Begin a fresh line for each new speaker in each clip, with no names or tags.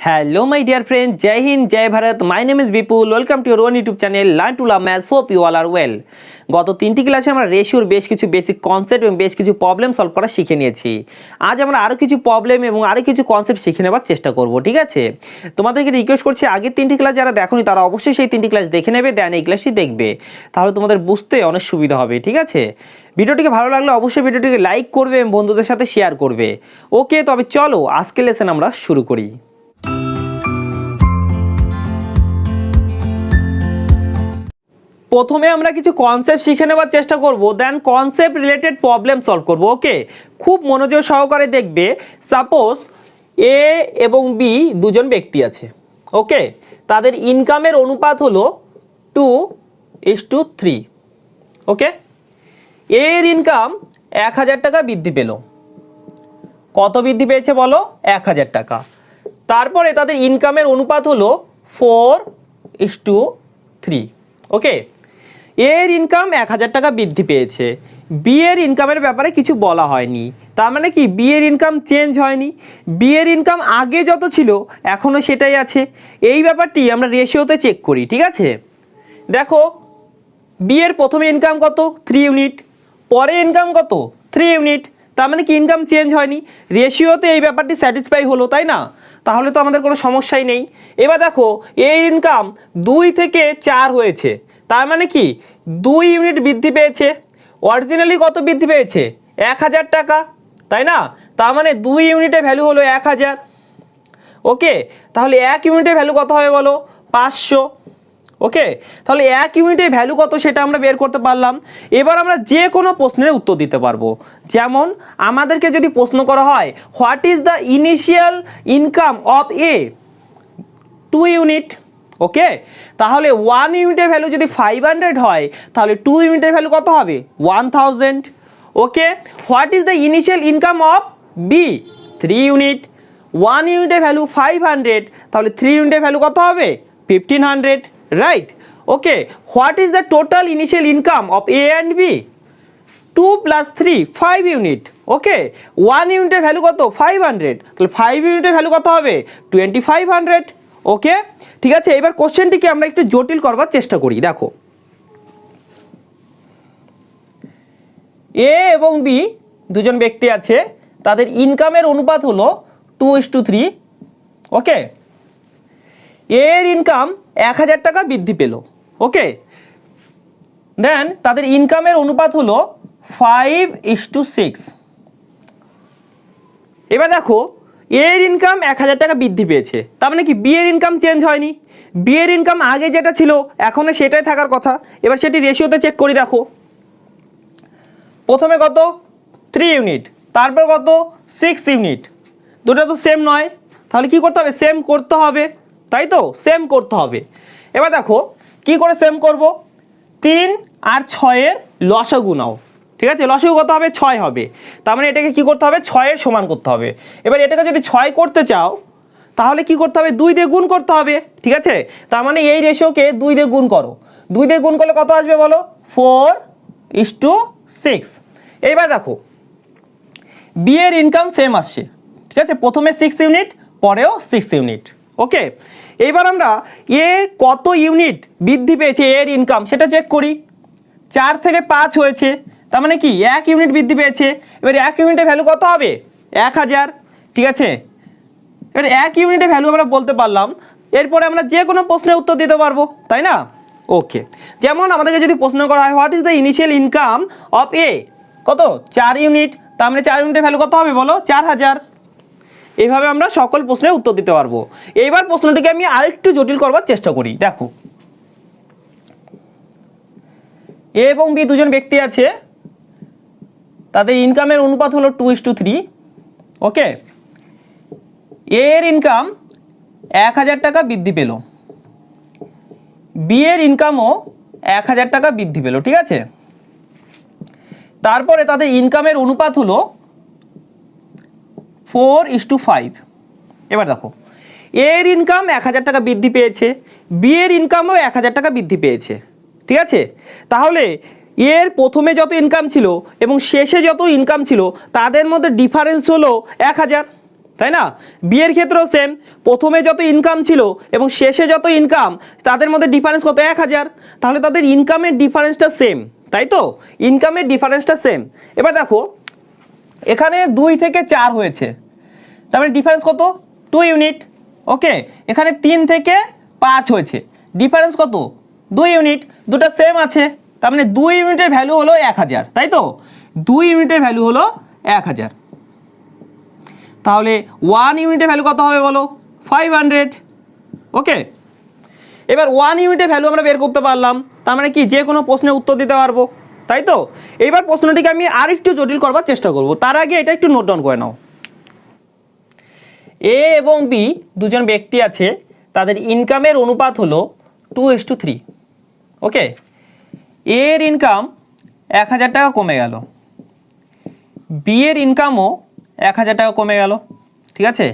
Hello my dear friends, Jai Hind, Jai Bharat. My name is Vipul. Welcome to your own YouTube channel Learn to Love Maths. Hope you all are well. গত তিনটি ক্লাসে আমরা রেশিওর বেশ কিছু basic concept এবং বেশ কিছু problem solve করা শিখে নিয়েছি। আজ আমরা আরও কিছু প্রবলেম এবং আরও কিছু কনসেপ্ট শিখে নেওয়ার চেষ্টা করব, ঠিক আছে? তোমাদেরকে রিকোয়েস্ট করছি আগের তিনটি ক্লাস যারা দেখোনি তারা অবশ্যই সেই তিনটি ক্লাস দেখে নেবে, দেন এই ক্লাসটি দেখবে, তাহলে তোমাদের বুঝতে অনেক সুবিধা হবে, ঠিক আছে? ভিডিওটিকে ভালো লাগলে অবশ্যই ভিডিওটিকে লাইক করবে এবং বন্ধুদের সাথে শেয়ার করবে। ওকে, তবে চলো আজকের লেসন আমরা শুরু করি। প্রথমে আমরা কিছু কনসেপ্ট শিখে নেওয়ার চেষ্টা করব, then concept related problem solve করব। ওকে, খুব মনোযোগ সহকারে দেখবে। সাপোজ এ এবং বি দুজন ব্যক্তি আছে। ওকে, তাদের ইনকামের অনুপাত হলো 2:3। ওকে, এর ইনকাম 1000 টাকা বৃদ্ধি পেল। কত বৃদ্ধি পেয়েছে বলো? 1000 টাকা। তারপরে তাদের ইনকামের অনুপাত হলো 4:3। ওকে, এর ইনকাম 1000 টাকা বৃদ্ধি পেয়েছে, বি এর ইনকামের ব্যাপারে কিছু বলা হয়নি। তার মানে কি বি এর ইনকাম চেঞ্জ হয়নি, বি এর ইনকাম আগে যত ছিল এখনও সেটাই আছে। এই ব্যাপারটি আমরা রেশিওতে চেক করি, ঠিক আছে? দেখো, বি এর প্রথমে ইনকাম কত? 3 ইউনিট, পরে ইনকাম কত? 3 ইউনিট। তার মানে কি ইনকাম চেঞ্জ হয়নি, রেশিওতে এই ব্যাপারটি স্যাটিসফাই হলো, তাই না? তাহলে তো আমাদের কোনো সমস্যাই নেই। এবার দেখো, এর ইনকাম 2 থেকে 4 হয়েছে, তার মানে কি 2 ইউনিট বৃদ্ধি পেয়েছে। অরিজিনালি কত বৃদ্ধি পেয়েছে? 1000 টাকা, তাই না? তার মানে 2 ইউনিটের ভ্যালু হলো 1000। ওকে, তাহলে 1 ইউনিটের ভ্যালু কত হবে বলো? 500। ওকে, তাহলে 1 ইউনিটের ভ্যালু কত সেটা আমরা বের করতে পারলাম। এবার আমরা যে কোনো প্রশ্নের উত্তর দিতে পারবো। যেমন আমাদেরকে যদি প্রশ্ন করা হয় what is the initial income of A? 2 unit. Okay, তাহলে 1 ইউনিটের ভ্যালু যদি 500 হয় তাহলে 2 ইউনিটের ভ্যালু কত হবে? 1000। Okay, what is the initial income of B? 3 unit. 1 ইউনিটের ভ্যালু 500, তাহলে 3 ইউনিটের ভ্যালু কত হবে? 1500, right? Okay, what is the total initial income of A and B? 2 + 3 5 unit. Okay, 1 ইউনিটের ভ্যালু কত? 500, তাহলে 5 ইউনিটের ভ্যালু কত হবে? 2500। ওকে, ঠিক আছে। এবার কোশ্চেনটিকে আমরা একটু জটিল করবার চেষ্টা করি। দেখো, এ এবং বি দুজন ব্যক্তি আছে, তাদের ইনকামের অনুপাত হলো 2:3। ওকে, এর ইনকাম 1000 টাকা বৃদ্ধি পেল। ওকে, দেন তাদের ইনকামের অনুপাত হলো 5:6। এবার দেখো, এর ইনকাম 1000 টাকা বৃদ্ধি পেয়েছে, তার মানে কি বি এর ইনকাম চেঞ্জ হয়নি, বি এর ইনকাম আগে যেটা ছিল এখনও সেটাই থাকার কথা। এবার সেটি রেশিওতে চেক করি। দেখো, প্রথমে কত? 3 ইউনিট, তারপর কত? 6 ইউনিট। দুটো তো সেম নয়, তাহলে কি করতে হবে? সেম করতে হবে, তাই তো? সেম করতে হবে। এবার দেখো কি করে সেম করব? 3 আর 6 এর লসাগু নাও, ঠিক আছে? লসাগু কত হবে? 6 হবে। তার মানে এটাকে কি করতে হবে? 6 এর সমান করতে হবে। এবার এটাকে যদি 6 করতে চাও তাহলে কি করতে হবে? 2 দিয়ে গুণ করতে হবে, ঠিক আছে? তার মানে এই রেশিওকে 2 দিয়ে গুণ করো। 2 দিয়ে গুণ করলে কত আসবে বলো? 4:6। এইবার দেখো, বি এর ইনকাম সেম আসছে, ঠিক আছে? প্রথমে 6 ইউনিট, পরেও 6 ইউনিট। ওকে, এইবার আমরা এ কত ইউনিট বৃদ্ধি পেয়েছে এর ইনকাম সেটা চেক করি। 4 থেকে 5 হয়েছে, তার মানে কি 1 ইউনিট বৃদ্ধি পেয়েছে। এবার 1 ইউনিটের ভ্যালু কত হবে? 1000, ঠিক আছে? এবার 1 ইউনিটের ভ্যালু আমরা বলতে পারলাম, এরপরে আমরা যে কোনো প্রশ্নের উত্তর দিতে পারবো, তাই না? ওকে, যেমন আমাদেরকে যদি প্রশ্ন করা হয় what is the initial income of A? কত? 4 ইউনিট। তার মানে 4 ইউনিটের ভ্যালু কত হবে বলো? 4000। এইভাবে আমরা সকল প্রশ্নের উত্তর দিতে পারবো। এইবার প্রশ্নটিকে আমি আরেকটু জটিল করবার চেষ্টা করি। দেখো, এ এবং বি দুজন ব্যক্তি আছে, তাদের ইনকামের অনুপাত হলো 2:3। ওকে, এর ইনকাম 1000 টাকা বৃদ্ধি পেল, বি এর ইনকামও 1000 টাকা বৃদ্ধি পেল, ঠিক আছে? তারপরে তাদের ইনকামের অনুপাত হলো 4:5। এবার দেখো, এর ইনকাম 1000 টাকা বৃদ্ধি পেয়েছে, বি এর ইনকামও 1000 টাকা বৃদ্ধি পেয়েছে, ঠিক আছে? তাহলে এর প্রথমে যত ইনকাম ছিল এবং শেষে যত ইনকাম ছিল তাদের মধ্যে ডিফারেন্স হলো 1000, তাই না? বি এর ক্ষেত্রেও সেম, প্রথমে যত ইনকাম ছিল এবং শেষে যত ইনকাম তাদের মধ্যে ডিফারেন্স কত? 1000। তাহলে তাদের ইনকামের ডিফারেন্সটা সেম, তাই তো? ইনকামের ডিফারেন্সটা সেম। এবার দেখো এখানে 2 থেকে 4 হয়েছে, তার মানে ডিফারেন্স কত? 2 ইউনিট। ওকে, এখানে 3 থেকে 5 হয়েছে, ডিফারেন্স কত? 2 ইউনিট। দুটো সেম আছে, তার মানে 2 ইউনিটের ভ্যালু হলো 1000, তাই তো? 2 ইউনিটের ভ্যালু হলো 1000। তাহলে 1 ইউনিটের ভ্যালু কত হবে বলো? 500। ওকে, এবার 1 ইউনিটের ভ্যালু আমরা বের করতে পারলাম, তার মানে কি যে কোনো প্রশ্নের উত্তর দিতে পারবো, তাই তো? এইবার প্রশ্নটিকে আমি আরেকটু জটিল করবার চেষ্টা করব, তার আগে এটা একটু নোট ডাউন করে নাও। এ এবং বি দুজন ব্যক্তি আছে, তাদের ইনকামের অনুপাত হলো 2:3। ওকে, এর ইনকাম 1000 টাকা কমে গেল, বি এর ইনকামও 1000 টাকা কমে গেল, ঠিক আছে?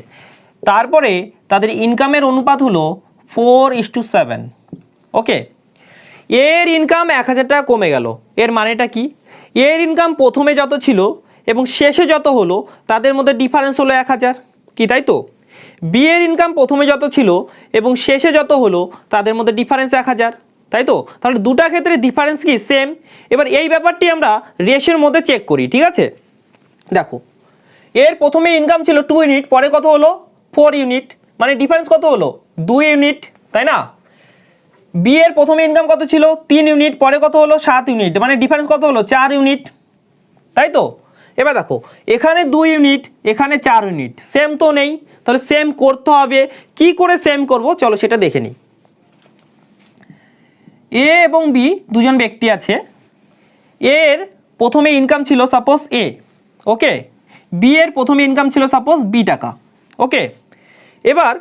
তারপরে তাদের ইনকামের অনুপাত হলো 4:7। ওকে, এর ইনকাম 1000 টাকা কমে গেল, এর মানেটা কি? এর ইনকাম প্রথমে যত ছিল এবং শেষে যত হলো তাদের মধ্যে ডিফারেন্স হলো 1000, কি তাই তো? বি এর ইনকাম প্রথমে যত ছিল এবং শেষে যত হলো তাদের মধ্যে ডিফারেন্স 1000, তাই তো? তাহলে দুটা ক্ষেত্রে ডিফারেন্স কি? সেম। এবার এই ব্যাপারটি আমরা রেশিওর মধ্যে চেক করি, ঠিক আছে? দেখো এর প্রথমে ইনকাম ছিল 2 ইউনিট, পরে কত হলো? 4 ইউনিট, মানে ডিফারেন্স কত হলো? 2 ইউনিট, তাই না? বি এর প্রথমে ইনকাম কত ছিল? 3 ইউনিট, পরে কত হলো? 7 ইউনিট, মানে ডিফারেন্স কত হলো? 4 ইউনিট, তাই তো? এবার দেখো এখানে 2 ইউনিট, এখানে 4 ইউনিট, সেম তো নেই, তাহলে সেম করতে হবে। কি করে সেম করব চলো সেটা দেখে নিই। এ এবং বি দুজন ব্যক্তি আছে, এর প্রথমে ইনকাম ছিল সাপোজ এ, ওকে, বি এর প্রথমে ইনকাম ছিল সাপোজ বি টাকা। ওকে, এবার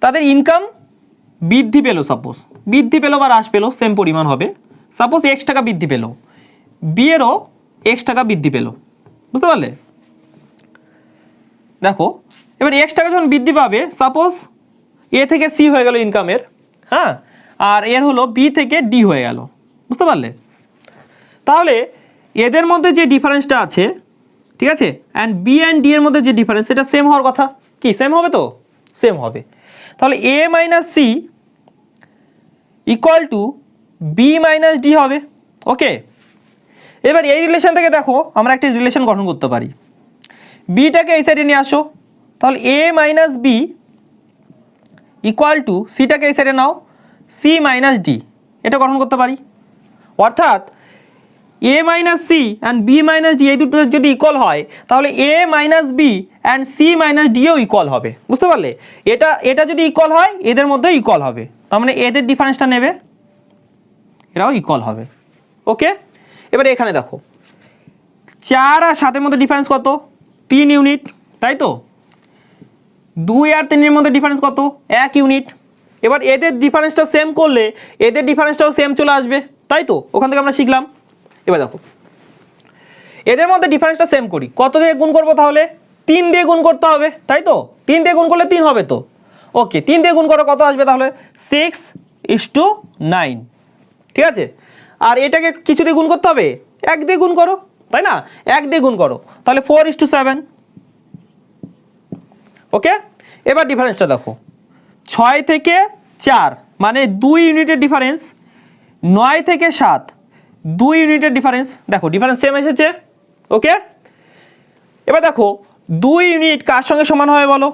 তাদের ইনকাম বৃদ্ধি পেল, সাপোজ বৃদ্ধি পেল বা হ্রাস পেল সেম পরিমাণ হবে, সাপোজ x টাকা বৃদ্ধি পেল, বি এরও x টাকা বৃদ্ধি পেল, বুঝতে পারলে? দেখো এবার x টাকা যখন বৃদ্ধি পাবে, সাপোজ এ থেকে সি হয়ে গেল ইনকামের, হ্যাঁ, আর এর হলো বি থেকে ডি হয়ে গেল, বুঝতে পারলে? তাহলে এদের মধ্যে যে ডিফারেন্সটা আছে, ঠিক আছে, অ্যান্ড বি অ্যান্ড ডি এর মধ্যে যে ডিফারেন্স সেটা সেম হওয়ার কথা, কি সেম হবে তো? সেম হবে। তাহলে A minus C equal to B minus D হবে। ওকে, এবার এই রিলেশন থেকে দেখো আমরা একটা রিলেশন গঠন করতে পারি, বিটাকে এই সাইডে নিয়ে আসো, তাহলে A minus B equal to সিটাকে এই সাইডে নাও, সি মাইনাস ডি, এটা গঠন করতে পারি। অর্থাৎ A minus C and B minus D এই দুটো যদি ইকুয়াল হয় তাহলে A minus B and C minus ডিও ইকুয়াল হবে, বুঝতে পারলে? এটা এটা যদি ইকুয়াল হয় এদের মধ্যে ইকুয়াল হবে, তার মানে এদের ডিফারেন্সটা নেবে, এরাও ইকুয়াল হবে। ওকে, এবারে এখানে দেখো 4 আর 7 এর মধ্যে ডিফারেন্স কত? 3 ইউনিট, তাই তো? 2 আর 3 এর মধ্যে ডিফারেন্স কত? 1 ইউনিট। এবার এদের ডিফারেন্সটা সেম করলে এদের ডিফারেন্সটাও সেম চলে আসবে, তাই তো? ওখান থেকে আমরা শিখলাম। এবার দেখো এদের মধ্যে ডিফারেন্সটা সেম করি, কত দিয়ে গুণ করবো? তাহলে 3 দিয়ে গুণ করতে হবে, তাই তো? 3 দিয়ে গুণ করলে 3 হবে তো? ওকে, 3 দিয়ে গুণ করো কত আসবে তাহলে? 6:9, ঠিক আছে? আর এটাকে কিছু দিয়ে গুণ করতে হবে, 1 দিয়ে গুণ করো, তাই না? 1 দিয়ে গুণ করো, তাহলে 4:7। ওকে, এবার ডিফারেন্সটা দেখো 6 থেকে 4 মানে 2 ইউনিটের ডিফারেন্স, 9 থেকে 7 2 ইউনিটের ডিফারেন্স, দেখো ডিফারেন্স সেম এসেছে। ওকে, এবার দেখো 2 ইউনিট কার সঙ্গে সমান হবে বলো?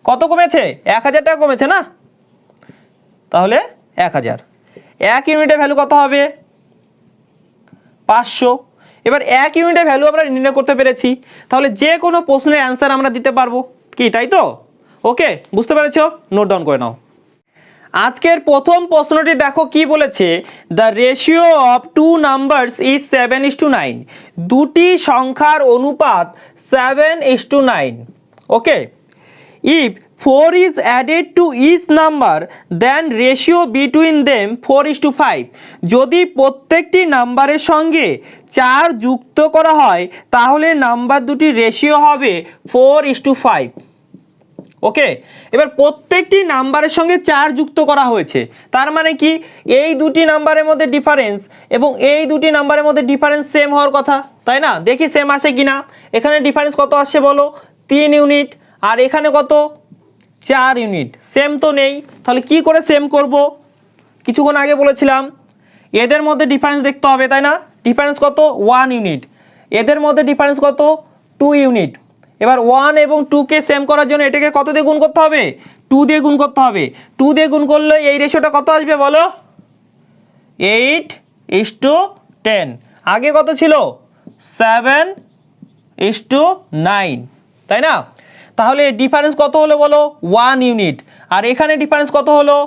কত কমেছে? 1000 টাকা কমেছে না? তাহলে 1000, 1 ইউনিটের ভ্যালু কত হবে? 500। এবার 1 ইউনিটের ভ্যালু আমরা নির্ণয় করতে পেরেছি, তাহলে যে কোনো প্রশ্নের অ্যান্সার আমরা দিতে পারবো, কি তাই তো? ওকে, বুঝতে পেরেছো? নোট ডাউন করে নাও। আজকের প্রথম প্রশ্নটি দেখো কি বলেছে, the ratio of 2 numbers is 7:9, দুটি সংখ্যার অনুপাত 7:9। ওকে, if 4 is added to each number then ratio between them 4:5, যদি প্রত্যেকটি নাম্বারের সঙ্গে 4 যুক্ত করা হয় তাহলে নাম্বার দুটির রেশিও হবে 4:5। ওকে, এবার প্রত্যেকটি নাম্বারের সঙ্গে 4 যুক্ত করা হয়েছে, তার মানে কি এই দুটি নাম্বারের মধ্যে ডিফারেন্স এবং এই দুটি নাম্বারের মধ্যে ডিফারেন্স সেম হওয়ার কথা, তাই না? দেখি সেম আসে কিনা। এখানে ডিফারেন্স কত আসছে বলো? 3 ইউনিট, আর এখানে কত 4 ইউনিট, সেম তো নেই, তাহলে কি করে সেম করব? কিছুক্ষণ আগে বলেছিলাম এদের মধ্যে ডিফারেন্স দেখতে হবে, তাই না? ডিফারেন্স কত 1 ইউনিট, এদের মধ্যে ডিফারেন্স কত 2 ইউনিট। এবার 1 এবং 2কে সেম করার জন্য এটাকে কত দিয়ে গুণ করতে হবে? 2 দিয়ে গুণ করতে হবে। 2 দিয়ে গুণ করলে এই রেশিওটা কত আসবে বলো? 8:10। আগে কত ছিল? 7:9, তাই না? তাহলে ডিফারেন্স কত হলো বলো? 1 ইউনিট। আর এখানে ডিফারেন্স কত হলো?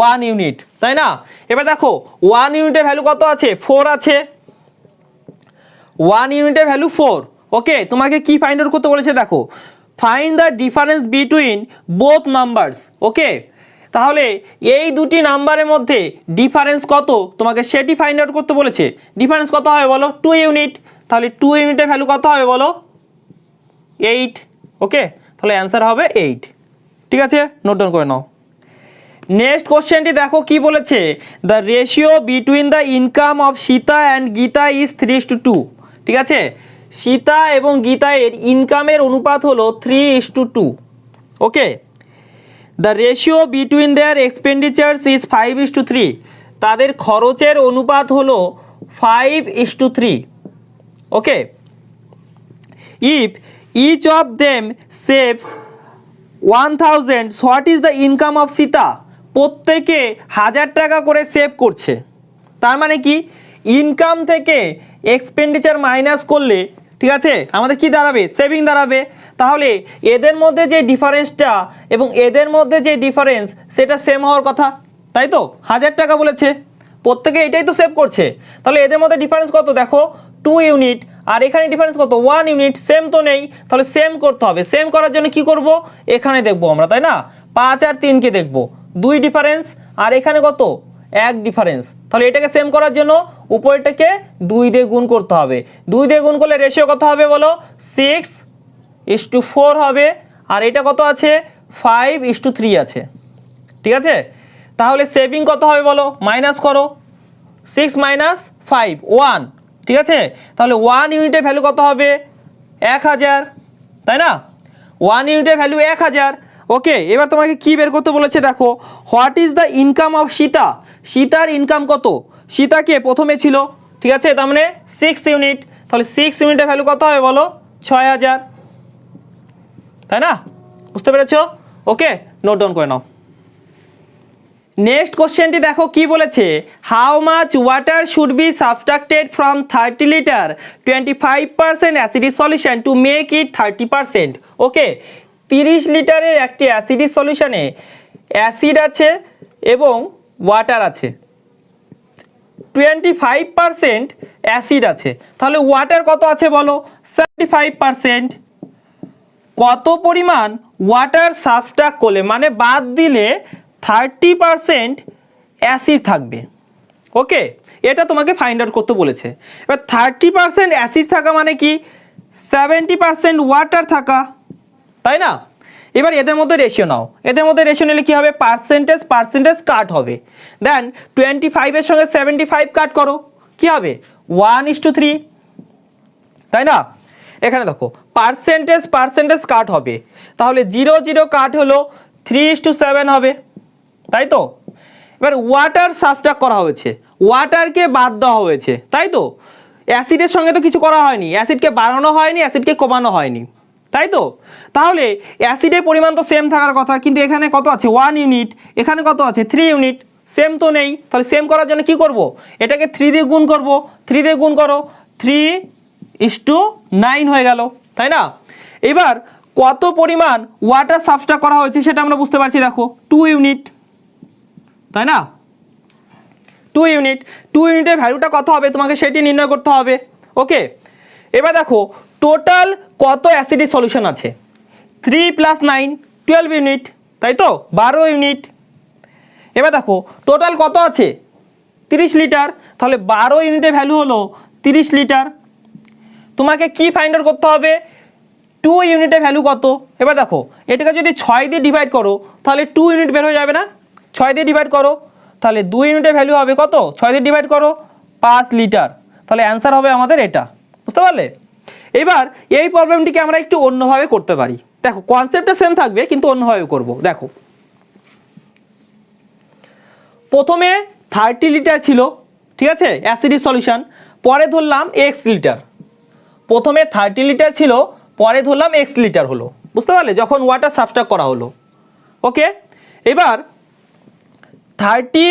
1 ইউনিট, তাই না? এবার দেখো 1 ইউনিটের ভ্যালু কত আছে? 4 আছে। 1 ইউনিটের ভ্যালু 4। ওকে, তোমাকে কি ফাইন্ড আউট করতে বলেছে দেখো, find the difference between both numbers. Okay, তাহলে এই দুটি নাম্বারের মধ্যে ডিফারেন্স কত তোমাকে সেটি ফাইন্ড আউট করতে বলেছে। ডিফারেন্স কত হবে বলো? 2 ইউনিট। তাহলে 2 ইউনিটের ভ্যালু কত হবে বলো? 8। ওকে, তাহলে অ্যান্সার হবে 8। ঠিক আছে, নোট ডাউন করে নাও। নেক্সট কোশ্চেনটি দেখো কি বলেছে, the ratio between the income of Sita and Gita is 3:2। ঠিক আছে, সীতা এবং গীতা এর ইনকামের অনুপাত হলো 3:2। Okay, the ratio between their expenditures is 5:3। তাদের খরচের অনুপাত হলো 5:3। Okay, if each of them saves 1000, what is the income of Sita? প্রত্যেকে 1000 টাকা করে সেভ করছে, তার মানে কি ইনকাম থেকে এক্সপেন্ডিচার মাইনাস করলে ঠিক আছে আমাদের কি দাঁড়াবে? সেভিং দাঁড়াবে। তাহলে এদের মধ্যে যে ডিফারেন্সটা এবং এদের মধ্যে যে ডিফারেন্স সেটা সেম হওয়ার কথা, তাই তো? 1000 টাকা বলেছে, প্রত্যেকে এটাই তো সেভ করছে, তাহলে এদের মধ্যে ডিফারেন্স কত দেখো 2 ইউনিট। আর এখানে ডিফারেন্স কত 1 ইউনিট, সেম তো নেই, তাহলে সেম করতে হবে। সেম করার জন্য কি করব? এখানে দেখবো আমরা, তাই না? 5 আর 3কে দেখবো, 2 ডিফারেন্স, আর এখানে কত 1 ডিফারেন্স। তাহলে এটাকে সেম করার জন্য উপরেরটাকে 2 দিয়ে গুণ করতে হবে। 2 দিয়ে গুণ করলে রেশিও কত হবে বলো? 6:4 হবে। আর এটা কত আছে? 5:3 আছে। ঠিক আছে, তাহলে সেভিং কত হবে বলো? মাইনাস করো, 6 - 5 1। ঠিক আছে, তাহলে 1 ইউনিটের ভ্যালু কত হবে? 1000, তাই না? 1 ইউনিটের ভ্যালু 1000। ওকে, এবার তোমাকে কি বের করতে বলেছে দেখো, what is the income of Sita? সীতার ইনকাম কত? সীতাকে প্রথমে ছিল, ঠিক আছে, তার মানে 6 ইউনিট। তাহলে 6 ইউনিটের ভ্যালু কত হবে বলো? 6000, তাই না? বুঝতে পেরেছো? ওকে, নোট ডাউন করে নাও। নেক্সট কোশ্চেনটি দেখো কি বলেছে, how much water should be সাবস্ট্রাক্টেড from 30 litre 25% acidic solution to make it 30%। ওকে, 30 লিটারের একটি অ্যাসিডিক সলিউশনে অ্যাসিড আছে এবং ওয়াটার আছে, 25% অ্যাসিড আছে, তাহলে ওয়াটার কত আছে বলো? 75%। কত পরিমাণ ওয়াটার সাবস্ট্রাক্ট করলে মানে বাদ দিলে 30% অ্যাসিড থাকবে? ওকে, এটা তোমাকে ফাইন্ড আউট করতে বলেছে। এবার 30% অ্যাসিড থাকা মানে কি 70% ওয়াটার থাকা, তাই না? এবার এদের মধ্যে রেশিও নাও, এদের মধ্যে রেশিও নিলে কী হবে? পার্সেন্টেজ কাট হবে। দেন 25-এর সঙ্গে 75 কাট করো, কি হবে? 1:3, তাই না? এখানে দেখো পার্সেন্টেজ কাট হবে, তাহলে 0 কাট হলো 3:7 হবে, তাই তো? এবার ওয়াটার সাবস্ট্রাক্ট করা হয়েছে, ওয়াটারকে বাদ দেওয়া হয়েছে, তাই তো? অ্যাসিডের সঙ্গে তো কিছু করা হয়নি, অ্যাসিডকে বাড়ানো হয়নি, অ্যাসিডকে কমানো হয়নি, তাই তো? তাহলে অ্যাসিডের পরিমাণ তো সেম থাকার কথা, কিন্তু এখানে কত আছে? 1 ইউনিট, এখানে কত আছে? 3 ইউনিট, সেম তো নেই। তাহলে সেম করার জন্য কি করব? এটাকে 3 দিয়ে গুণ করব, 3 দিয়ে গুণ করো, 3:9 হয়ে গেল, তাই না? এবার কত পরিমাণ ওয়াটার সাবস্ট্রাক্ট করা হয়েছে সেটা আমরা বুঝতে পারছি, দেখো 2 ইউনিট, তাই না? 2 ইউনিটের ভ্যালুটা কত হবে তোমাকে সেটি নির্ণয় করতে হবে। ওকে, এবার দেখো টোটাল কত অ্যাসিডিক সলিউশন আছে? 3 + 9 12 ইউনিট, তাই তো? 12 ইউনিট। এবার দেখো টোটাল কত আছে? 30 লিটার, তাহলে 12 ইউনিটের ভ্যালু হলো 30 লিটার। তোমাকে কি ফাইন্ড আউট করতে হবে? 2 ইউনিটের ভ্যালু কত? এবার দেখো এটাকে যদি 6 দিয়ে ডিভাইড করো তাহলে 2 ইউনিট বের হয়ে যাবে না? 6 দিয়ে ডিভাইড করো, তাহলে 2 ইউনিটের ভ্যালু হবে কত? 6 দিয়ে ডিভাইড করো 5 লিটার, তাহলে অ্যান্সার হবে আমাদের এটা। বুঝতে পারলে? এবার এই প্রবলেমটিকে আমরা একটু অন্যভাবে করতে পারি, দেখো কনসেপ্টটা সেম থাকবে কিন্তু অন্যভাবে করব। দেখো প্রথমে 30 লিটার ছিল, ঠিক আছে, অ্যাসিডিক সলিউশন, পরে ধরলাম x লিটার। প্রথমে 30 লিটার ছিল, পরে ধরলাম x লিটার হলো, বুঝতে পারলে, যখন ওয়াটার সাবস্ট্রাক্ট করা হলো। ওকে, এবার 30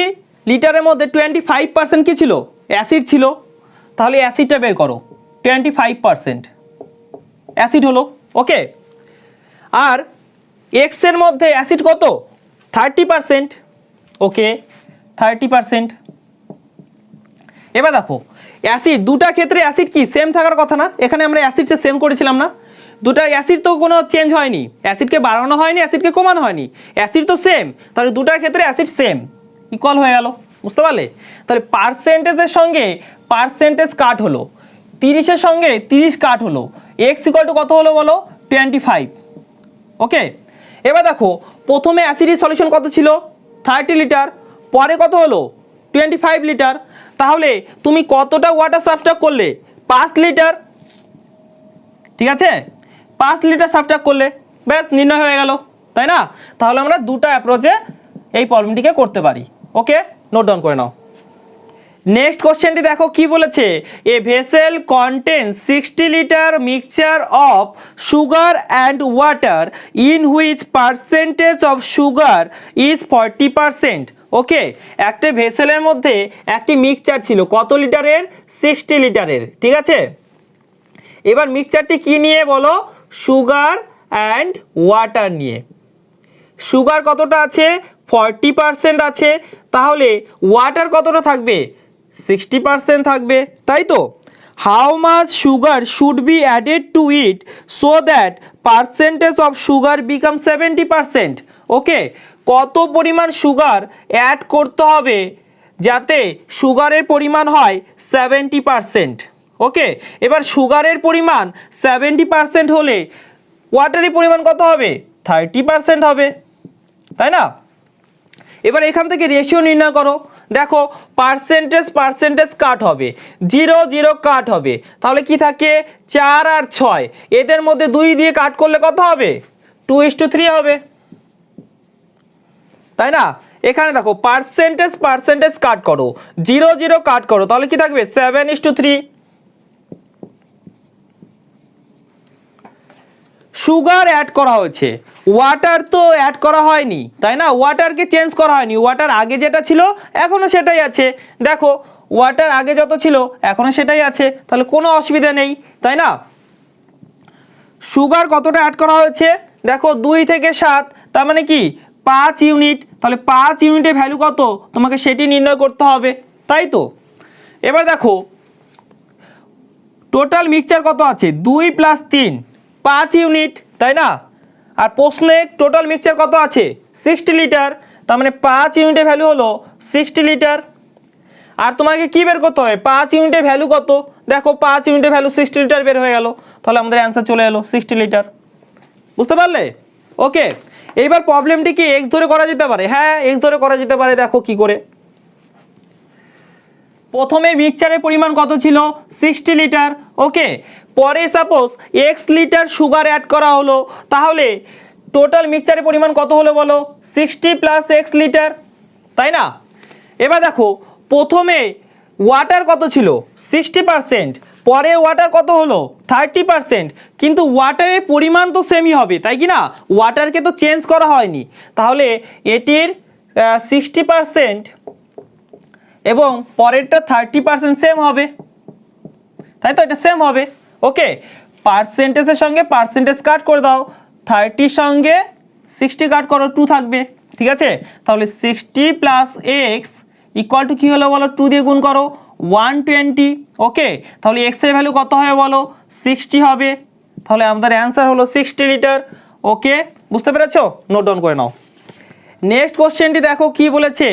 লিটারের মধ্যে 25% কি ছিল, অ্যাসিড ছিল, তাহলে অ্যাসিডটা বের করো, 25% অ্যাসিড হলো। ওকে, আর এক্স এর মধ্যে অ্যাসিড কত, 30%। ওকে, 30%। এবার দেখো অ্যাসিড, দুটা ক্ষেত্রে অ্যাসিড কি সেম থাকার কথা না, এখানে আমরা অ্যাসিডটা সেম করেছিলাম না, দুটা অ্যাসিড তো কোনো চেঞ্জ হয়নি, অ্যাসিডকে বাড়ানো হয়নি, অ্যাসিডকে কমানো হয়নি, অ্যাসিড তো সেম, তাহলে দুটার ক্ষেত্রে অ্যাসিড সেম, ইকুয়াল হয়ে গেল, বুঝতে পারলে। তাহলে পার্সেন্টেজের সঙ্গে পার্সেন্টেজ কাট হলো, 30-এর সঙ্গে 30 কাট হলো, এক্স ইকুয়াল টু কত হলো বলো, 25। ওকে, এবার দেখো প্রথমে অ্যাসিডিক সলিউশন কত ছিল, 30 লিটার, পরে কত হলো, 25 লিটার, তাহলে তুমি কতটা ওয়াটার সাবস্ট্রাক্ট করলে, 5 লিটার, ঠিক আছে, 5 লিটার সাবস্ট্রাক্ট করলে, ব্যাস নির্ণয় হয়ে গেল, তাই না। তাহলে আমরা দুটো অ্যাপ্রোচে এই প্রবলেমটিকে করতে পারি। ওকে, নোট ডাউন করে নাও। নেক্সট কোশ্চেনটি দেখো কি বলেছে, a vessel contains 60 litre mixture of sugar and water in which percentage of sugar is 40%। Okay, একটা ভেসেলের মধ্যে একটি মিক্সচার ছিল কত লিটারের, 60 লিটারের, ঠিক আছে। এবার মিক্সচারটি কি নিয়ে বলো, সুগার অ্যান্ড ওয়াটার নিয়ে। সুগার কতটা আছে, 40% আছে, তাহলে ওয়াটার কতটা থাকবে, 60% থাকবে, তাই তো। How much sugar should be added to it so that percentage of sugar become 70%। ওকে, কত পরিমাণ সুগার অ্যাড করতে হবে যাতে সুগারের পরিমাণ হয় 70%। ওকে, এবার সুগারের পরিমাণ 70% হলে ওয়াটারের পরিমাণ কত হবে, 30% হবে, তাই না। এবার এখান থেকে রেশিও নির্ণয় করো, দেখো পার্সেন্টেজ কাট হবে, 0 0 কাট হবে, তাহলে কি থাকে, 4 আর 6, এদের মধ্যে 2 দিয়ে কাট করলে কত হবে, 2:3 হবে, তাই না। এখানে দেখো পার্সেন্টেজ কাট করো, 0 0 কাট করো, তাহলে কি থাকবে, 7:3। সুগার অ্যাড করা হয়েছে, ওয়াটার তো অ্যাড করা হয়নি, তাই না, ওয়াটারকে চেঞ্জ করা হয়নি, ওয়াটার আগে যেটা ছিল এখনও সেটাই আছে, দেখো ওয়াটার আগে যত ছিল এখনও সেটাই আছে, তাহলে কোনো অসুবিধা নেই, তাই না। সুগার কতটা অ্যাড করা হয়েছে, দেখো 2 থেকে 7, তার মানে কি 5 ইউনিট, তাহলে 5 ইউনিটের ভ্যালু কত তোমাকে সেটি নির্ণয় করতে হবে, তাই তো। এবার দেখো টোটাল মিক্সচার কত আছে, 2 + 3 5 ইউনিট, তাই না। আর প্রশ্নে টোটাল মিক্সচার কত আছে, 60 লিটার, তার মানে 5 ইউনিটের ভ্যালু হলো 60 লিটার। আর তোমাকে কি বের করতে হবে, 5 ইউনিটের ভ্যালু কত, দেখো 5 ইউনিটের ভ্যালু 60 লিটার বের হয়ে গেল, তাহলে আমাদের অ্যান্সার চলে এলো 60 লিটার, বুঝতে পারলে। ওকে, এইবার প্রবলেমটি কি এক্স ধরে করা যেতে পারে, হ্যাঁ এক্স ধরে করা যেতে পারে। দেখো কি করে, প্রথমে মিক্সচারের পরিমাণ কত ছিল, 60 লিটার। ওকে, পরে suppose x litre sugar add করা হলো, তাহলে টোটাল মিক্সচারের পরিমাণ কত হলো বলো, 60 + x লিটার, তাই না। এবার দেখো প্রথমে ওয়াটার কত ছিল, 60%, পরে ওয়াটার কত হলো, 30%, কিন্তু ওয়াটারের পরিমাণ তো সেমই হবে, তাই কি না, ওয়াটারকে তো চেঞ্জ করা হয়নি, তাহলে এটির 60% এবং পরেরটা 30% সেম হবে, তাই তো, এটা সেম হবে। ওকে, পার্সেন্টেজের সঙ্গে পার্সেন্টেজ কাট করে দাও, 30 সঙ্গে 60 কাট করো, 2 থাকবে, ঠিক আছে। তাহলে 60 + x ইকুয়াল টু কী হলো বলো, 2 দিয়ে গুণ করো, 120। ওকে, তাহলে x এর ভ্যালু কত হবে বলো, 60 হবে, তাহলে আমাদের অ্যান্সার হলো 60 লিটার। ওকে, বুঝতে পেরেছো, নোট ডাউন করে নাও। নেক্সট কোশ্চেনটি দেখো কি বলেছে,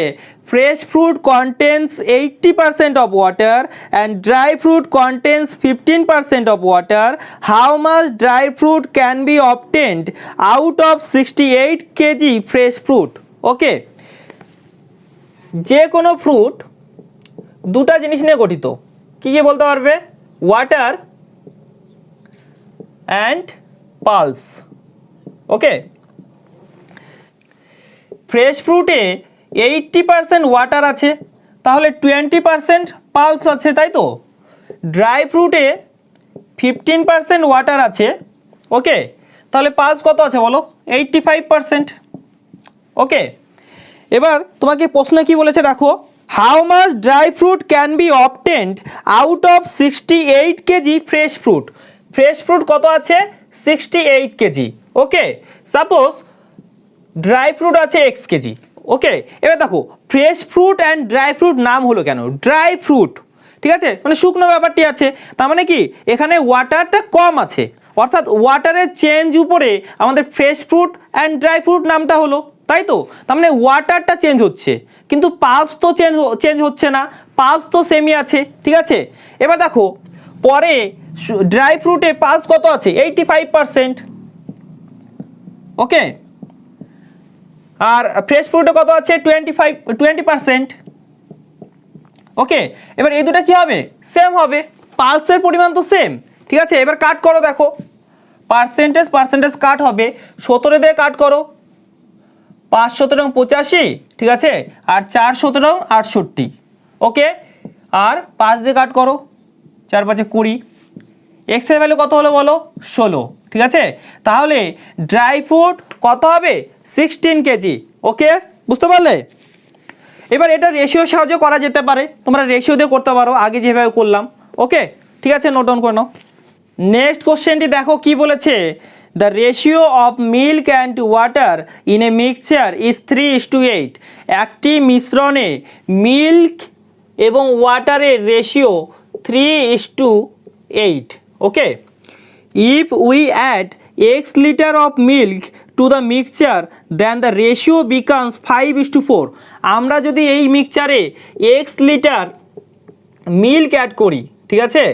fresh fruit contains 80% of water and dry fruit contains 15% of water, how much dry fruit can be obtained out of 68 kg fresh fruit. Okay, যে কোনো ফ্রুট দুটা জিনিস নিয়ে গঠিত, কি কি বলতে পারবে, water and pulse, okay, fresh ফ্রুটে 80% ওয়াটার আছে, তাহলে 20% পালস আছে, তাই তো। ড্রাই ফ্রুটে 15% ওয়াটার আছে, ওকে, তাহলে পালস কত আছে বলো? 85%। ওকে, এবার তোমাকে প্রশ্ন কি বলেছে দেখো, how much dry fruit can be obtained out of 68 KG fresh fruit. Fresh fruit কত আছে? 68 কেজি। ওকে, সাপোজ ড্রাই ফ্রুট আছে এক্স কেজি। ওকে, এবার দেখো fresh fruit and dry fruit নাম হলো কেন? ড্রাই ফ্রুট, ঠিক আছে, মানে শুকনো ব্যাপারটি আছে, তার মানে কি এখানে ওয়াটারটা কম আছে, অর্থাৎ ওয়াটারের চেঞ্জ উপরে আমাদের fresh fruit and dry fruit নামটা হলো, তাই তো। তার মানে ওয়াটারটা চেঞ্জ হচ্ছে, কিন্তু পালস তো চেঞ্জ হচ্ছে না, পালস তো সেমই আছে, ঠিক আছে। এবার দেখো পরে ড্রাই ফ্রুটে পালস কত আছে? 85%। ওকে, আর ফ্রেশ ফ্রুটে কত আছে? 20%। ওকে, এবার এই দুটো কি হবে? সেম হবে, পালসের পরিমাণ তো সেম, ঠিক আছে। এবার কাট করো, দেখো পার্সেন্টেজ কাট হবে, 17 দিয়ে কাট করো, 5 17 85, ঠিক আছে, আর 4 17 68। ওকে, আর 5 দিয়ে কাট করো, 4 5 20। এক্সের ভ্যালু কত হলো বলো? 16, ঠিক আছে। তাহলে ড্রাই ফ্রুট কত হবে? 16 কেজি। ওকে, বুঝতে পারলে? এবার এটা রেশিও সাহায্য করা যেতে পারে, তোমরা রেশিও দিয়ে করতে পারো, আগে যেভাবে করলাম। ওকে, ঠিক আছে, নোট ডাউন করে নাও। নেক্সট কোশ্চেনটি দেখো কি বলেছে, the ratio of milk and water in a mixture is 3:8। একটি মিশ্রণে মিল্ক এবং ওয়াটারের ratio 3:8। Okay, if we add x litre of milk to the mixture then the ratio becomes 5:4। আমরা যদি এই মিক্সচারে x লিটার মিল্ক অ্যাড করি, ঠিক আছে,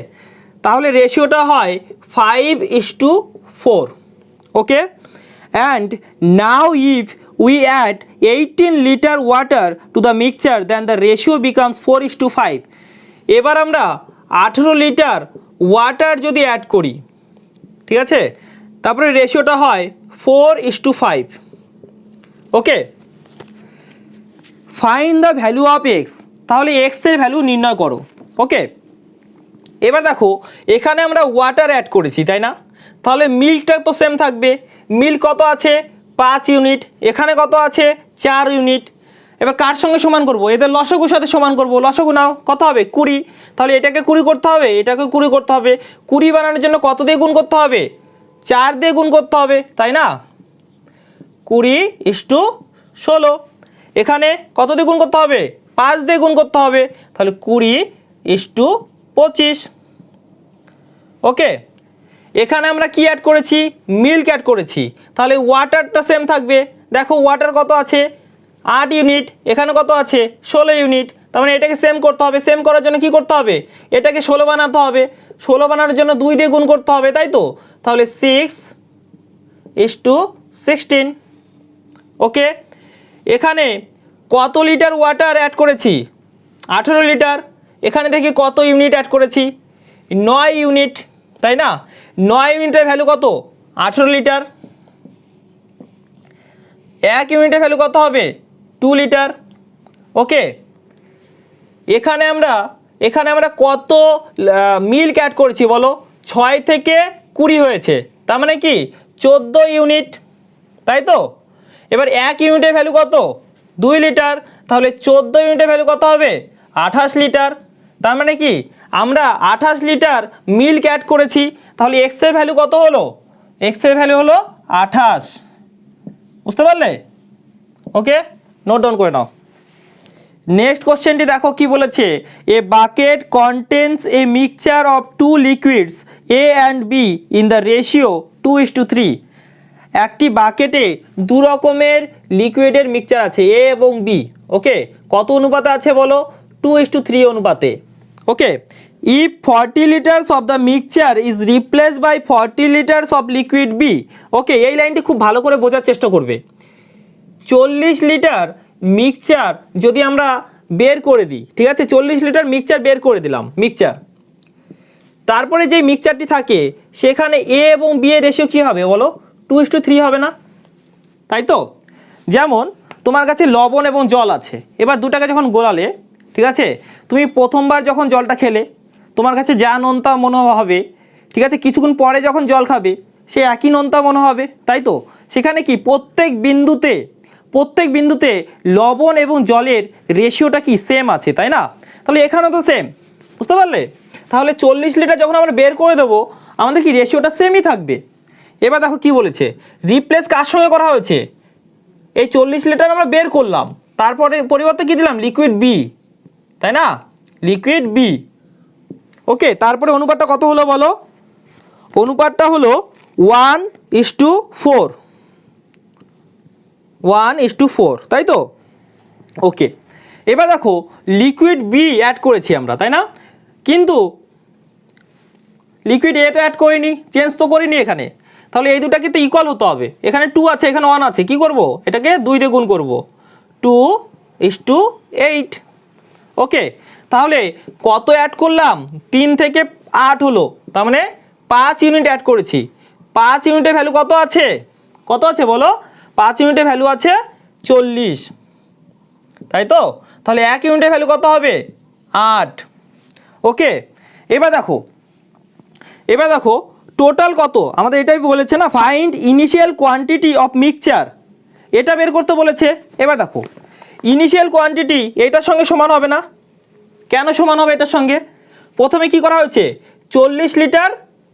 তাহলে রেশিওটা হয় 5:4। Okay, and now if we add 18 litre water to the mixture then the ratio becomes 4:5। এবার আমরা 18 লিটার ওয়াটার যদি অ্যাড করি, ঠিক আছে, তারপরে রেশিওটা হয় 4:5। Okay, find the value of X, তাহলে এক্সের ভ্যালু নির্ণয় করো। ওকে, এবার দেখো এখানে আমরা ওয়াটার অ্যাড করেছি, তাই না, তাহলে মিল্কটা তো সেম থাকবে, মিল্ক কত আছে? 5 ইউনিট, এখানে কত আছে? 4 ইউনিট। এবার কার সঙ্গে সমান করব? এদের লসাগুর সাথে সমান করব, লসাগু নাও, কত হবে? 20। তাহলে এটাকে 20 করতে হবে, এটাকে 20 করতে হবে, 20 বানানোর জন্য কত দিয়ে গুণ করতে হবে? 4 দিয়ে গুণ করতে হবে, তাই না, 20:16। এখানে কত দিয়ে গুণ করতে হবে? 5 দিয়ে গুণ করতে হবে, তাহলে 20:25। ওকে, এখানে আমরা কি অ্যাড করেছি? মিল্ক অ্যাড করেছি, তাহলে ওয়াটারটা সেম থাকবে। দেখো ওয়াটার কত আছে? 8 ইউনিট, এখানে কত আছে? 16 ইউনিট। তার মানে এটাকে সেম করতে হবে, সেম করার জন্য কি করতে হবে? এটাকে 16 বানাতে হবে, 16 বানানোর জন্য 2 দিয়ে গুণ করতে হবে, তাই তো, তাহলে 6:16। ওকে, এখানে কত লিটার ওয়াটার অ্যাড করেছি? 18 লিটার। এখানে দেখি কত ইউনিট অ্যাড করেছি? 9 ইউনিট, তাই না। 9 ইউনিটের ভ্যালু কত? 18 লিটার। 1 ইউনিটের ভ্যালু কত হবে? 2 লিটার। ওকে, এখানে আমরা কত মিল্ক অ্যাড করেছি বলো? 6 থেকে 20 হয়েছে, তার মানে কি 14 ইউনিট, তাই তো। এবার 1 ইউনিটের ভ্যালু কত? 2 লিটার, তাহলে 14 ইউনিটের ভ্যালু কত হবে? 28 লিটার। তার মানে কি আমরা 28 লিটার মিল্ক অ্যাড করেছি, তাহলে এক্সের ভ্যালু কত হলো? এক্সের ভ্যালু হলো 28। বুঝতে পারলে? ওকে, নোট ডাউন করে নাও। নেক্সট কোশ্চেনটি দেখো কি বলেছে, a bucket contains a mixture of 2 liquids A and B in the ratio 2:3। একটি বাকেটে 2 রকমের লিকুইডের মিক্সচার আছে, এ এবং বি। ওকে, কত অনুপাতে আছে বলো? 2:3 অনুপাতে। Okay, if 40 litres of the mixture is replaced by 40 litres of liquid B. Okay, এই লাইনটি খুব ভালো করে বোঝার চেষ্টা করবে। 40 লিটার মিক্সচার যদি আমরা বের করে দিই, ঠিক আছে, 40 লিটার মিক্সচার বের করে দিলাম মিক্সচার, তারপরে যে মিক্সচারটি থাকে সেখানে এ এবং বি এর রেশিও কী হবে বলো? 2:3 হবে না? তাই তো? যেমন তোমার কাছে লবণ এবং জল আছে, এবার দুটাকে যখন গোলালে, ঠিক আছে, তুমি প্রথমবার যখন জলটা খেলে তোমার কাছে যা নোনতা মনে হবে, ঠিক আছে, কিছুক্ষণ পরে যখন জল খাবে সে একই নোনতা মনে হবে, তাই তো? সেখানে কি প্রত্যেক বিন্দুতে লবণ এবং জলের রেশিওটা কি সেম আছে, তাই না? তাহলে এখানেও তো সেম, বুঝতে পারলে? তাহলে 40 লিটার যখন আমরা বের করে দেবো আমাদের কি রেশিওটা সেমই থাকবে। এবার দেখো কি বলেছে, রিপ্লেস কার সঙ্গে করা হয়েছে? এই 40 লিটার আমরা বের করলাম, তারপরে পরিবর্তে কি দিলাম? লিকুইড বি, তাই না? Liquid B. ওকে, তারপরে অনুপাতটা কত হলো বলো? অনুপাতটা হলো 1:4, 1:4, তাই তো? ওকে, এবার দেখো লিকুইড বি অ্যাড করেছি আমরা, তাই না? কিন্তু লিকুইড এ তো অ্যাড করিনি, চেঞ্জ তো করিনি এখানে। তাহলে এই দুটাকে তো ইকুয়াল হতে হবে। এখানে 2 আছে, এখানে 1 আছে, কি করব? এটাকে 2 দিয়ে গুণ করব, 2:8। ওকে, তাহলে কত অ্যাড করলাম? 3 থেকে 8 হলো, তার মানে 5 ইউনিট অ্যাড করেছি। 5 ইউনিটের ভ্যালু কত আছে? কত আছে বলো? 5 ইউনিটের ভ্যালু আছে 40, তাই তো? তাহলে 1 ইউনিটের ভ্যালু কত হবে? 8। ওকে, এবার দেখো টোটাল কত আমাদের, এটাই বলেছে না, find initial quantity of mixture, এটা বের করতে বলেছে। এবার দেখো ইনিশিয়াল কোয়ান্টিটি এটার সঙ্গে সমান হবে না। কেন সমান হবে এটার সঙ্গে? প্রথমে কি করা হয়েছে? 40 লিটার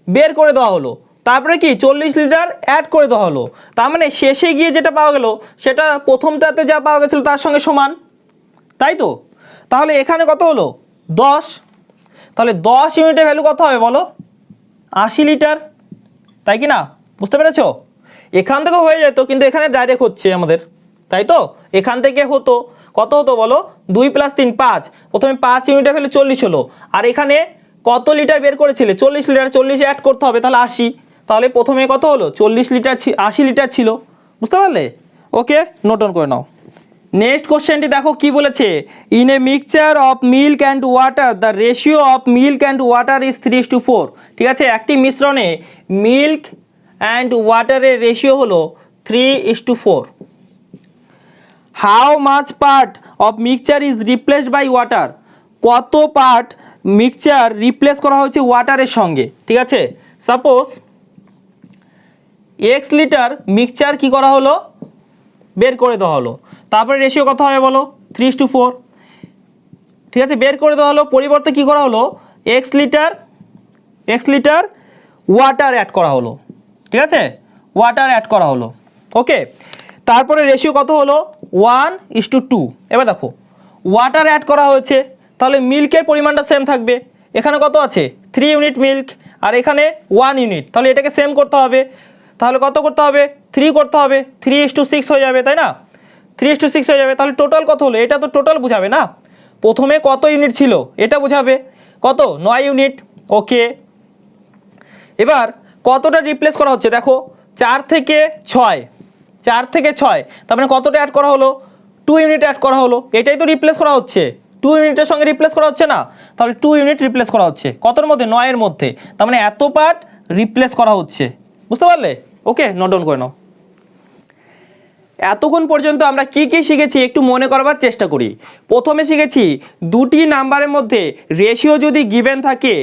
বের করে দেওয়া হলো, তারপরে কি 40 লিটার অ্যাড করে দেওয়া হলো, তার মানে শেষে গিয়ে যেটা পাওয়া গেল সেটা প্রথমটাতে যা পাওয়া গেছিলো তার সঙ্গে সমান, তাই তো? তাহলে এখানে কত হলো? 10। তাহলে 10 ইউনিটের ভ্যালু কত হবে বলো? 80 লিটার, তাই কি না? বুঝতে পেরেছো? এখান থেকে হয়ে যেত, কিন্তু এখানে ডাইরেক্ট হচ্ছে আমাদের, তাই তো? এখান থেকে হতো, কত হতো বলো? 2 + 3 5। প্রথমে 5 ইউনিটের ভ্যালু 40 হলো, আর এখানে কত লিটার বের করেছিলে? 40 লিটার, 40 অ্যাড করতে হবে, তাহলে 80। তাহলে প্রথমে কত হলো? 40 লিটার, 80 লিটার ছিল, বুঝতে পারলে? ওকে, নোট ডাউন করে নাও। নেক্সট কোশ্চেনটি দেখো কি বলেছে, in a mixture of milk and water the ratio of milk and water is 3:4। ঠিক আছে, একটি মিশ্রণে মিল্ক অ্যান্ড ওয়াটারের রেশিও হলো 3:4। How much part of mixture is replaced by water? কত পার্ট মিক্সচার রিপ্লেস করা হয়েছে ওয়াটারের সঙ্গে? ঠিক আছে, সাপোজ x লিটার মিক্সচার কি করা হলো? বের করে দেওয়া হলো, তারপরে রেশিও কত হবে বলো? 3:4। ঠিক আছে, বের করে দেওয়া হলো, পরিবর্তে কি করা হলো? x লিটার ওয়াটার অ্যাড করা হলো, ঠিক আছে, ওয়াটার অ্যাড করা হলো। ওকে, তারপরে রেশিও কত হলো? 1:2। এবার দেখো ওয়াটার অ্যাড করা হয়েছে, তাহলে মিল্কের পরিমাণটা সেম থাকবে। এখানে কত আছে? 3 ইউনিট মিল্ক, আর এখানে 1 ইউনিট, তাহলে এটাকে সেম করতে হবে। তাহলে কত করতে হবে? 3 করতে হবে, 3:6 হয়ে যাবে, তাই না? 3:6 হয়ে যাবে। তাহলে টোটাল কত হলো? এটা তো টোটাল বোঝাবে না, প্রথমে কত ইউনিট ছিল এটা বোঝাবে। কত? 9 ইউনিট। ওকে, এবার কতটা রিপ্লেস করা হচ্ছে দেখো, 4 থেকে 6, তার মানে কতটা অ্যাড করা হলো? 2 ইউনিট অ্যাড করা হলো, এটাই তো রিপ্লেস করা হচ্ছে। 2 ইউনিটের সঙ্গে রিপ্লেস করা হচ্ছে না, তাহলে 2 ইউনিট রিপ্লেস করা হচ্ছে কতর মধ্যে? 9 এর মধ্যে, তার মানে এত পার্ট রিপ্লেস করা হচ্ছে, বুঝতে পারলে? ওকে, নোট ডাউন করে নাও। এতক্ষণ পর্যন্ত আমরা কি কি শিখেছি একটু মনে করবার চেষ্টা করি। প্রথমে শিখেছি দুটি নাম্বারের মধ্যে রেশিও যদি গিভেন থাকে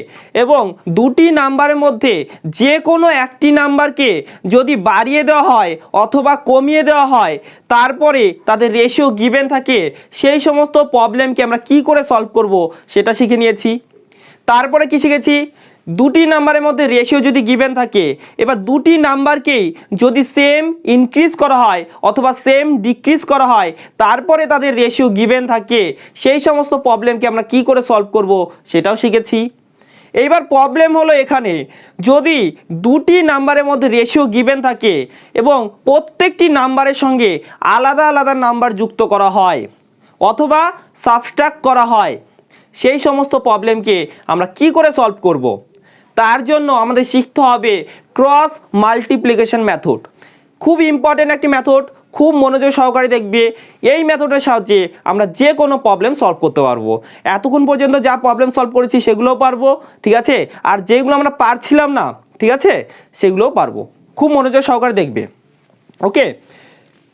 এবং দুটি নাম্বারের মধ্যে যে কোনো একটি নাম্বারকে যদি বাড়িয়ে দেওয়া হয় অথবা কমিয়ে দেওয়া হয়, তারপরে তাদের রেশিও গিভেন থাকে, সেই সমস্ত প্রবলেমকে আমরা কি করে সলভ করব সেটা শিখে নিয়েছি। তারপরে কি শিখেছি? দুটি নাম্বারের মধ্যে রেশিও যদি গিভেন থাকে, এবার দুটি নাম্বারকেই যদি সেম ইনক্রিজ করা হয় অথবা সেম ডিক্রিজ করা হয়, তারপরে তাদের রেশিও গিভেন থাকে, সেই সমস্ত প্রবলেমকে আমরা কি করে সলভ করব সেটাও শিখেছি। এইবার প্রবলেম হলো এখানে, যদি দুটি নাম্বারের মধ্যে রেশিও গিভেন থাকে এবং প্রত্যেকটি নাম্বারের সঙ্গে আলাদা আলাদা নাম্বার যুক্ত করা হয় অথবা সাবট্রাক্ট করা হয়, সেই সমস্ত প্রবলেমকে আমরা কি করে সলভ করব? তার জন্য আমাদের শিখতে হবে ক্রস মাল্টিপ্লিকেশন মেথড। খুব ইম্পর্টেন্ট একটি মেথড, খুব মনোযোগ সহকারে দেখবে। এই মেথডের সাহায্যে আমরা যে কোনো প্রবলেম সলভ করতে পারবো। এতক্ষণ পর্যন্ত যা প্রবলেম সলভ করেছি সেগুলোও পারবো, ঠিক আছে, আর যেগুলো আমরা পারছিলাম না, ঠিক আছে, সেগুলোও পারবো। খুব মনোযোগ সহকারে দেখবে। ওকে,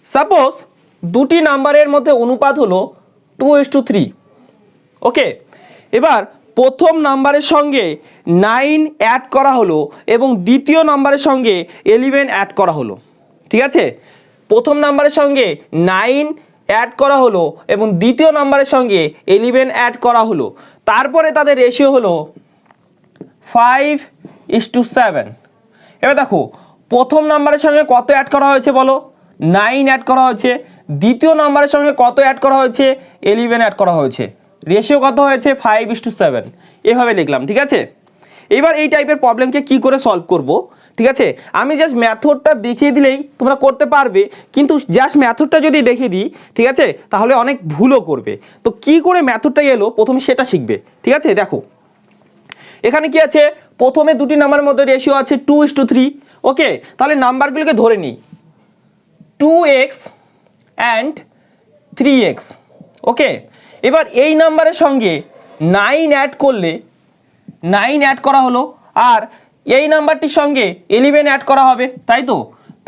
সাপোজ দুটি নাম্বারের মধ্যে অনুপাত হলো 2:3। ওকে, এবার প্রথম নাম্বারের সঙ্গে 9 অ্যাড করা হলো এবং দ্বিতীয় নাম্বারের সঙ্গে 11 অ্যাড করা হলো। ঠিক আছে, প্রথম নাম্বারের সঙ্গে 9 অ্যাড করা হলো এবং দ্বিতীয় নাম্বারের সঙ্গে 11 অ্যাড করা হলো, তারপরে তাদের রেশিও হলো 5:7। এবার দেখো প্রথম নাম্বারের সঙ্গে কত অ্যাড করা হয়েছে বলো, 9 অ্যাড করা হয়েছে, দ্বিতীয় নাম্বারের সঙ্গে কত অ্যাড করা হয়েছে, 11 অ্যাড করা হয়েছে, রেশিও কত হয়েছে 5:7। এভাবে লিখলাম। ঠিক আছে, এবার এই টাইপের প্রবলেমকে কি করে সলভ করব, ঠিক আছে, আমি জাস্ট মেথডটা দেখিয়ে দিলেই তোমরা করতে পারবে, কিন্তু জাস্ট মেথডটা যদি দেখিয়ে দিই, ঠিক আছে, তাহলে অনেক ভুলও করবে। তো কি করে মেথডটা এলো প্রথমে সেটা শিখবে। ঠিক আছে, দেখো এখানে কি আছে, প্রথমে দুটি নাম্বারের মধ্যে রেশিও আছে 2:3। ওকে, তাহলে নাম্বারগুলোকে ধরে নিই, 2x অ্যান্ড 3x। ওকে, এবার এই নাম্বারের সঙ্গে 9 অ্যাড করলে 9 অ্যাড করা হলো, আর এই নাম্বারটির সঙ্গে 11 অ্যাড করা হবে, তাই তো,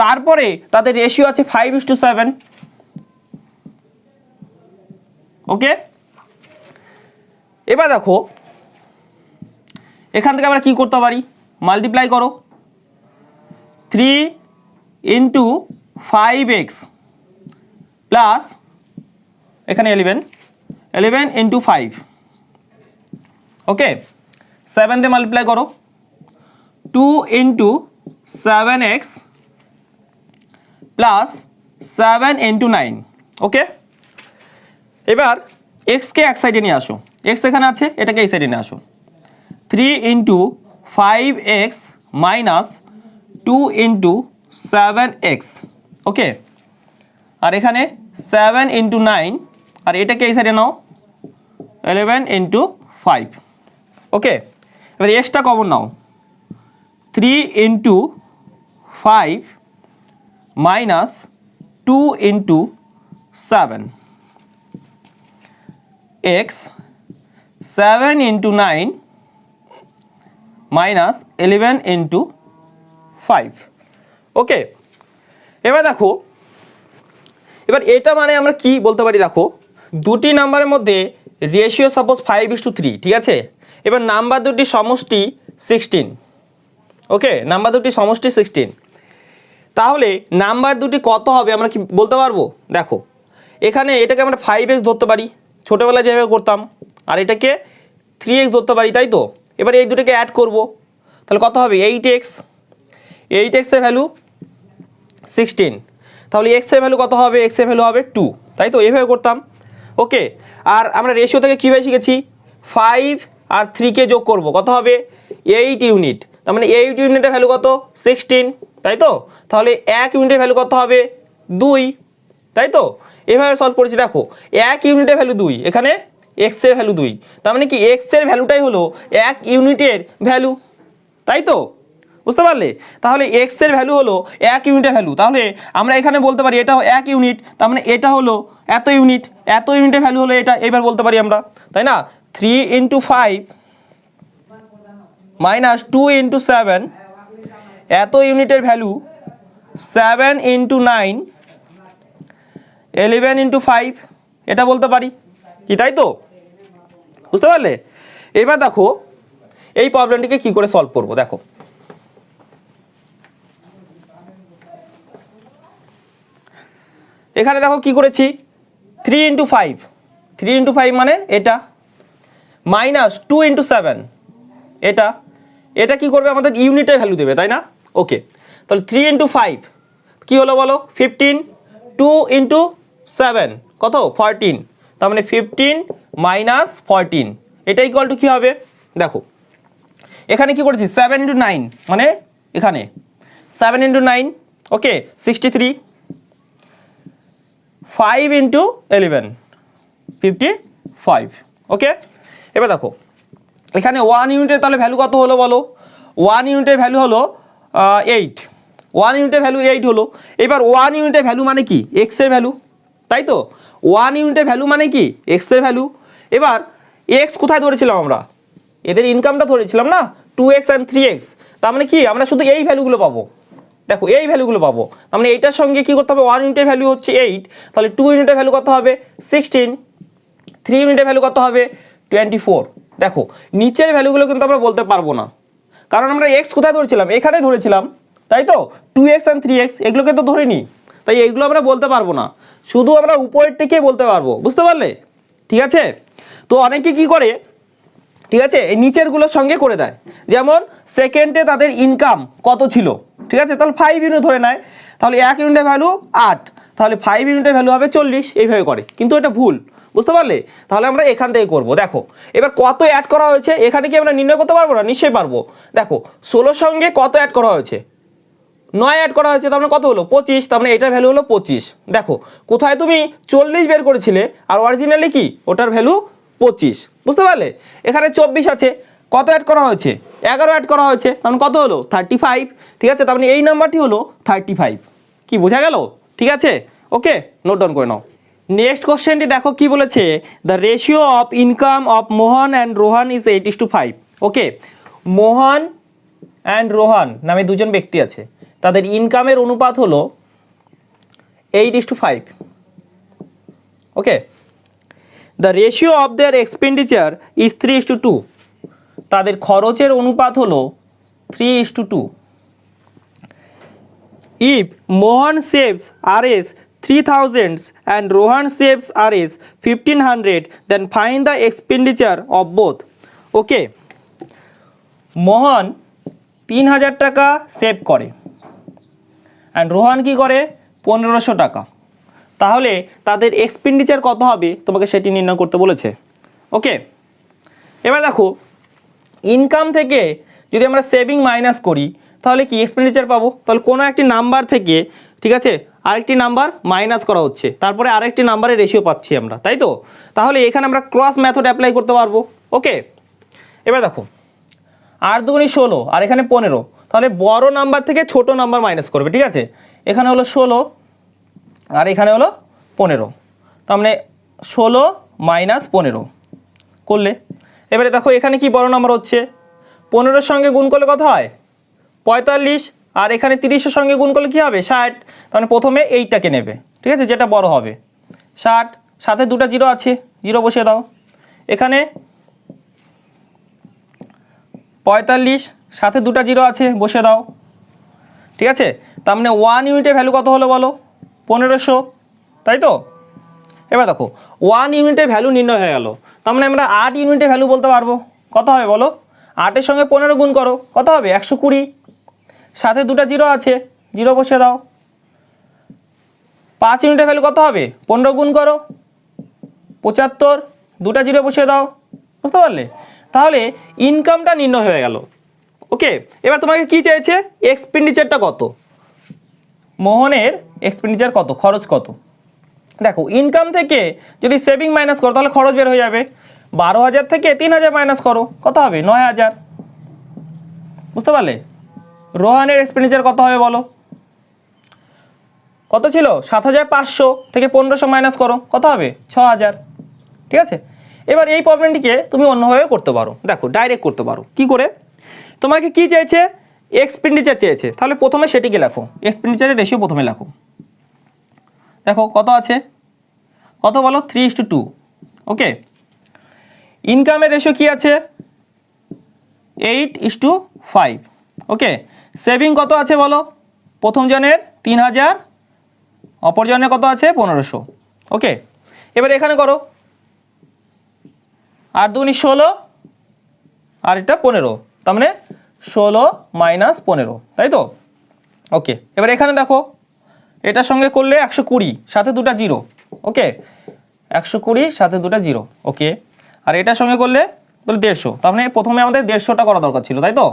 তারপরে তাদের রেশিও আছে 5:7। ওকে, এবার দেখো এখান থেকে আমরা কি করতে পারি, মাল্টিপ্লাই করো, 3 × 5x প্লাস এখানে 11 × 5। ওকে, 7 দিয়ে মাল্টিপ্লাই করো, 2 × 7x প্লাস 7 × 9। ওকে, এবার এক্সকে এক সাইডে নিয়ে আসো, এক্স এখানে আছে, এটাকে এই সাইডে নিয়ে আসো, 3 × 5x মাইনাস 2 × 7x। ওকে, আর এখানে 7 × 9, আর এটাকে এই সাইডে নাও, 11 × 5। ওকে, এবার এক্সটা কমন নাও, 3 × 5 মাইনাস 2 × 7 x, 7 × 9 মাইনাস 11 × 5। ওকে, এবার দেখো এবার এটা মানে আমরা কি বলতে পারি, দেখো দুটি নাম্বারের মধ্যে রেশিও সাপোজ 5:3। ঠিক আছে, এবার নাম্বার দুটি সমষ্টি 16। ওকে, নাম্বার দুটি সমষ্টি 16, তাহলে নাম্বার দুটি কত হবে আমরা কি বলতে পারবো, দেখো এখানে এটাকে আমরা 5x ধরতে পারি, ছোটোবেলায় যেভাবে করতাম, আর এটাকে 3x ধরতে পারি, তাই তো। এবার এই দুটোকে অ্যাড করব, তাহলে কত হবে 8x, 8x এর ভ্যালু 16, তাহলে x এর ভ্যালু কত হবে, x এর ভ্যালু হবে 2, তাই তো, এইভাবে করতাম। ওকে, আর আমরা রেশিও থেকে কীভাবে শিখেছি, 5 আর 3কে যোগ করব, কত হবে 8 ইউনিট, তার মানে 8 ইউনিটের ভ্যালু কত 16, তাই তো, তাহলে 1 ইউনিটের ভ্যালু কত হবে 2, তাই তো, এভাবে সলভ করেছি। দেখো 1 ইউনিটের ভ্যালু 2, এখানে x এর ভ্যালু 2, তার মানে কি x এর ভ্যালুটাই হলো 1 ইউনিটের ভ্যালু, তাই তো, বুঝতে পারলে। তাহলে x এর ভ্যালু হলো 1 ইউনিটের ভ্যালু, তাহলে আমরা এখানে বলতে পারি এটা 1 ইউনিট, তার মানে এটা হলো এত ইউনিট, এত ইউনিটের ভ্যালু হলো এটা, এবার বলতে পারি আমরা, তাই না। 3 × 5 মাইনাস 2 × 7, এত ইউনিটের ভ্যালু 7 × 9, 11 × 5, এটা বলতে পারি কি, তাই তো, বুঝতে পারলে। এবার দেখো এই প্রবলেমটিকে কি করে সলভ করব, দেখো এখানে দেখো কি করেছি, 3 × 5, 3 × 5 মানে এটা, মাইনাস 2 × 7 এটা, এটা কি করবে আমাদের ইউনিটের ভ্যালু দেবে, তাই না। ওকে, তাহলে 3 × 5 কি হলো বলো 15, 2 × 7 কত 14, তার মানে 15 মাইনাস 14, এটা ইকুয়াল টু কী হবে, দেখো এখানে কি করেছি 7 × 9, মানে এখানে 7 × 9, ওকে 63, 5 × 11 55। ওকে, এবার দেখো এখানে 1 ইউনিটের তাহলে ভ্যালু কত হলো বলো, 1 ইউনিটের ভ্যালু হলো 8, 1 ইউনিটের ভ্যালু 8 হলো। এবার 1 ইউনিটের ভ্যালু মানে কি x এর ভ্যালু, তাই তো, 1 ইউনিটের ভ্যালু মানে কি x এর ভ্যালু। এবার x কোথায় ধরেছিলাম আমরা, এদের ইনকামটা ধরেছিলাম না, 2x and 3x, তার মানে কি আমরা শুধু এই ভ্যালুগুলো পাবো, দেখো এই ভ্যালুগুলো পাবো, তার মানে এইটার সঙ্গে কী করতে হবে, 1 ইউনিটের ভ্যালু হচ্ছে 8, তাহলে 2 ইউনিটের ভ্যালু কত হবে 16, 3 ইউনিটের ভ্যালু কত হবে 24। দেখো নিচের ভ্যালুগুলো কিন্তু আমরা বলতে পারবো না, কারণ আমরা এক্স কোথায় ধরেছিলাম, এখানে ধরেছিলাম, তাই তো 2x আর 3x এগুলোকে তো ধরিনি, তাই এইগুলো আমরা বলতে পারবো না, শুধু আমরা উপরের থেকে বলতে পারবো, বুঝতে পারলে? ঠিক আছে, তো অনেকে কি করে, ঠিক আছে, এই নিচেরগুলোর সঙ্গে করে দেয়, যেমন সেকেন্ডে তাদের ইনকাম কত ছিল, ঠিক আছে, তাহলে 5 ইউনিট ধরে নেয়, তাহলে 1 ইউনিটের ভ্যালু 8, তাহলে 5 ইউনিটের ভ্যালু হবে 40, এইভাবে করে, কিন্তু এটা ভুল, বুঝতে পারলে? তাহলে আমরা এখান থেকে করব। দেখো এবার কত অ্যাড করা হয়েছে এখানে কি আমরা নির্ণয় করতে পারবো না? নিশ্চয়ই পারবো। দেখো 16 সঙ্গে কত অ্যাড করা হয়েছে, 9 অ্যাড করা হয়েছে, তার মানে কত হলো 25, তার মানে এটার ভ্যালু হলো 25। দেখো কোথায় তুমি 40 বের করেছিলে আর অরিজিনালি কি ওটার ভ্যালু 25, বুঝতে পারলে? এখানে 24 আছে, কত অ্যাড করা হয়েছে 11 অ্যাড করা হয়েছে, তার মানে কত হলো 35, ঠিক আছে, তার মানে এই নাম্বারটি হলো 35। কি বোঝা গেল? ঠিক আছে, ওকে, নোট ডাউন করে নাও। নেক্সট কোশ্চেনটি দেখো কি বলেছে, the ratio of income of Mohan and Rohan is 8:5। Okay, Mohan and Rohan নামে দুজন ব্যক্তি আছে, তাদের ইনকামের অনুপাত হলো 8:5। Okay, the ratio of their expenditure is 3:2। তাদের খরচের অনুপাত হলো 3:2। If Mohan saves Rs 3000 and Rohan saves Rs 1500, then find the expenditure of both. ওকে, মোহন 3000 টাকা সেভ করে অ্যান্ড রোহান কি করে 1500 টাকা, তাহলে তাদের এক্সপেন্ডিচার কত হবে তোমাকে সেটি নির্ণয় করতে বলেছে। ওকে, এবার দেখো ইনকাম থেকে যদি আমরা সেভিং মাইনাস করি তাহলে কি এক্সপেন্ডিচার পাবো, তাহলে কোনো একটি নাম্বার থেকে, ঠিক আছে, আরেকটি নাম্বার মাইনাস করা হচ্ছে, তারপরে আরেকটি নাম্বারের রেশিও পাচ্ছি আমরা, তাই তো? তাহলে এখানে আমরা ক্রস মেথড অ্যাপ্লাই করতে পারবো। ওকে, এবার দেখো 8 দুগুণে 16 আর এখানে 15, তাহলে বড় নাম্বার থেকে ছোট নাম্বার মাইনাস করবে, ঠিক আছে, এখানে হলো 16 আর এখানে হলো 15, তার মানে 16 মাইনাস 15 করলে, এবারে দেখো এখানে কি বড় নাম্বার হচ্ছে, 15-এর সঙ্গে গুণ করলে কত হয় 45, আর এখানে 30-এর সঙ্গে গুণ করলে কী হবে 60, তাহলে প্রথমে এইটাকে নেবে, ঠিক আছে, যেটা বড় হবে 60, সাথে দুটো জিরো আছে, জিরো বসিয়ে দাও, এখানে 45 সাথে দুটো জিরো আছে বসিয়ে দাও, ঠিক আছে, তার মানে 1 ইউনিটের ভ্যালু কত হলো বলো 1500, তাই তো? এবার দেখো 1 ইউনিটের ভ্যালু নির্ণয় হয়ে গেল, তার মানে আমরা 8 ইউনিটের ভ্যালু বলতে পারবো, কত হবে বলো, 8-এর সঙ্গে 15 গুণ করো, কত হবে 120, সাথে দুটো জিরো আছে, জিরো বসিয়ে দাও, 5 ইউনিটের ভ্যালু কত হবে 15 গুণ করো 75, দুটো জিরো বসিয়ে দাও, বুঝতে পারলে? তাহলে ইনকামটা নির্ণয় হয়ে গেল। ওকে, এবার তোমাকে কি চাইছে, এক্সপেন্ডিচারটা কত, মোহনের এক্সপেন্ডিচার কত, খরচ কত। দেখো ইনকাম থেকে যদি সেভিং মাইনাস করো তাহলে খরচ বের হয়ে যাবে, 12,000 থেকে 3,000 মাইনাস করো, কত হবে 9,000, বুঝতে পারলে? রোহানের এক্সপেন্ডিচার কত হবে বলো, কত ছিল 7,500 থেকে 1500 মাইনাস করো, কত হবে 6,000, ঠিক আছে। এবার এই প্রবলেমটিকে তুমি অন্যভাবে করতে পারো, দেখো ডাইরেক্ট করতে পারো। কি করে, তোমাকে কি চেয়েছে, এক্সপেন্ডিচার চেয়েছে, তাহলে প্রথমে সেটিকে লেখো, এক্সপেন্ডিচারের রেশিও প্রথমে লেখো। দেখো কত আছে, কত বলো 3:2। ওকে, ইনকামের রেশিও কি আছে 8:5। ওকে, সেভিং কত আছে বলো, প্রথম জনের 3000, অপর জনের কত আছে 1500। ওকে, এবার এখানে করো 8 দুগুণে 16 আর এটা 15, তার মানে 16 মাইনাস 15, তাই তো? ওকে, এবার এখানে দেখো এটার সঙ্গে করলে 120 সাথে দুটো জিরো, ওকে, 120 সাথে দুটো জিরো, ওকে, আর এটার সঙ্গে করলে বলে 150, তার মানে প্রথমে আমাদের 150টা করা দরকার ছিল, তাই তো?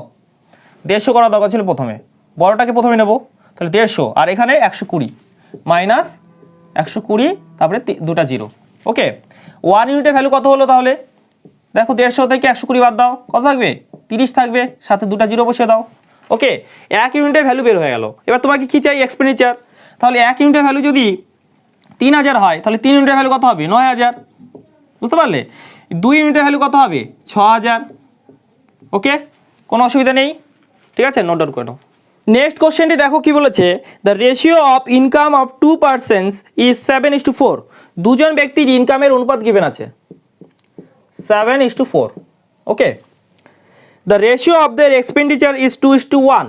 150 করা দরকার ছিল প্রথমে, বড়টাকে প্রথমে নেব, তাহলে 150, আর এখানে 120 মাইনাস 120, তারপরে দুটো জিরো। ওকে, 1 ইউনিটের ভ্যালু কত হলো তাহলে, দেখো 150 থেকে 120 বাদ দাও, কত থাকবে 30 থাকবে, সাথে দুটো জিরো বসিয়ে দাও। ওকে, 1 ইউনিটের ভ্যালু বের হয়ে গেল। এবার তোমাকে কি চাই, এক্সপেন্ডিচার, তাহলে 1 ইউনিটের ভ্যালু যদি 3000 হয় তাহলে 3 ইউনিটের ভ্যালু কত হবে 9000, বুঝতে পারলে? 2 ইউনিটের ভ্যালু কত হবে 6000। ওকে, কোনো অসুবিধা নেই, ঠিক আছে, নোট ডাউন করে নাও। নেক্সট কোশ্চেনটি দেখো কি বলেছে, the ratio of income of 2 persons is 7:4। দুজন ব্যক্তির ইনকামের অনুপাত গিভেন আছে 7:4। Okay, the ratio of their expenditure is 2:1।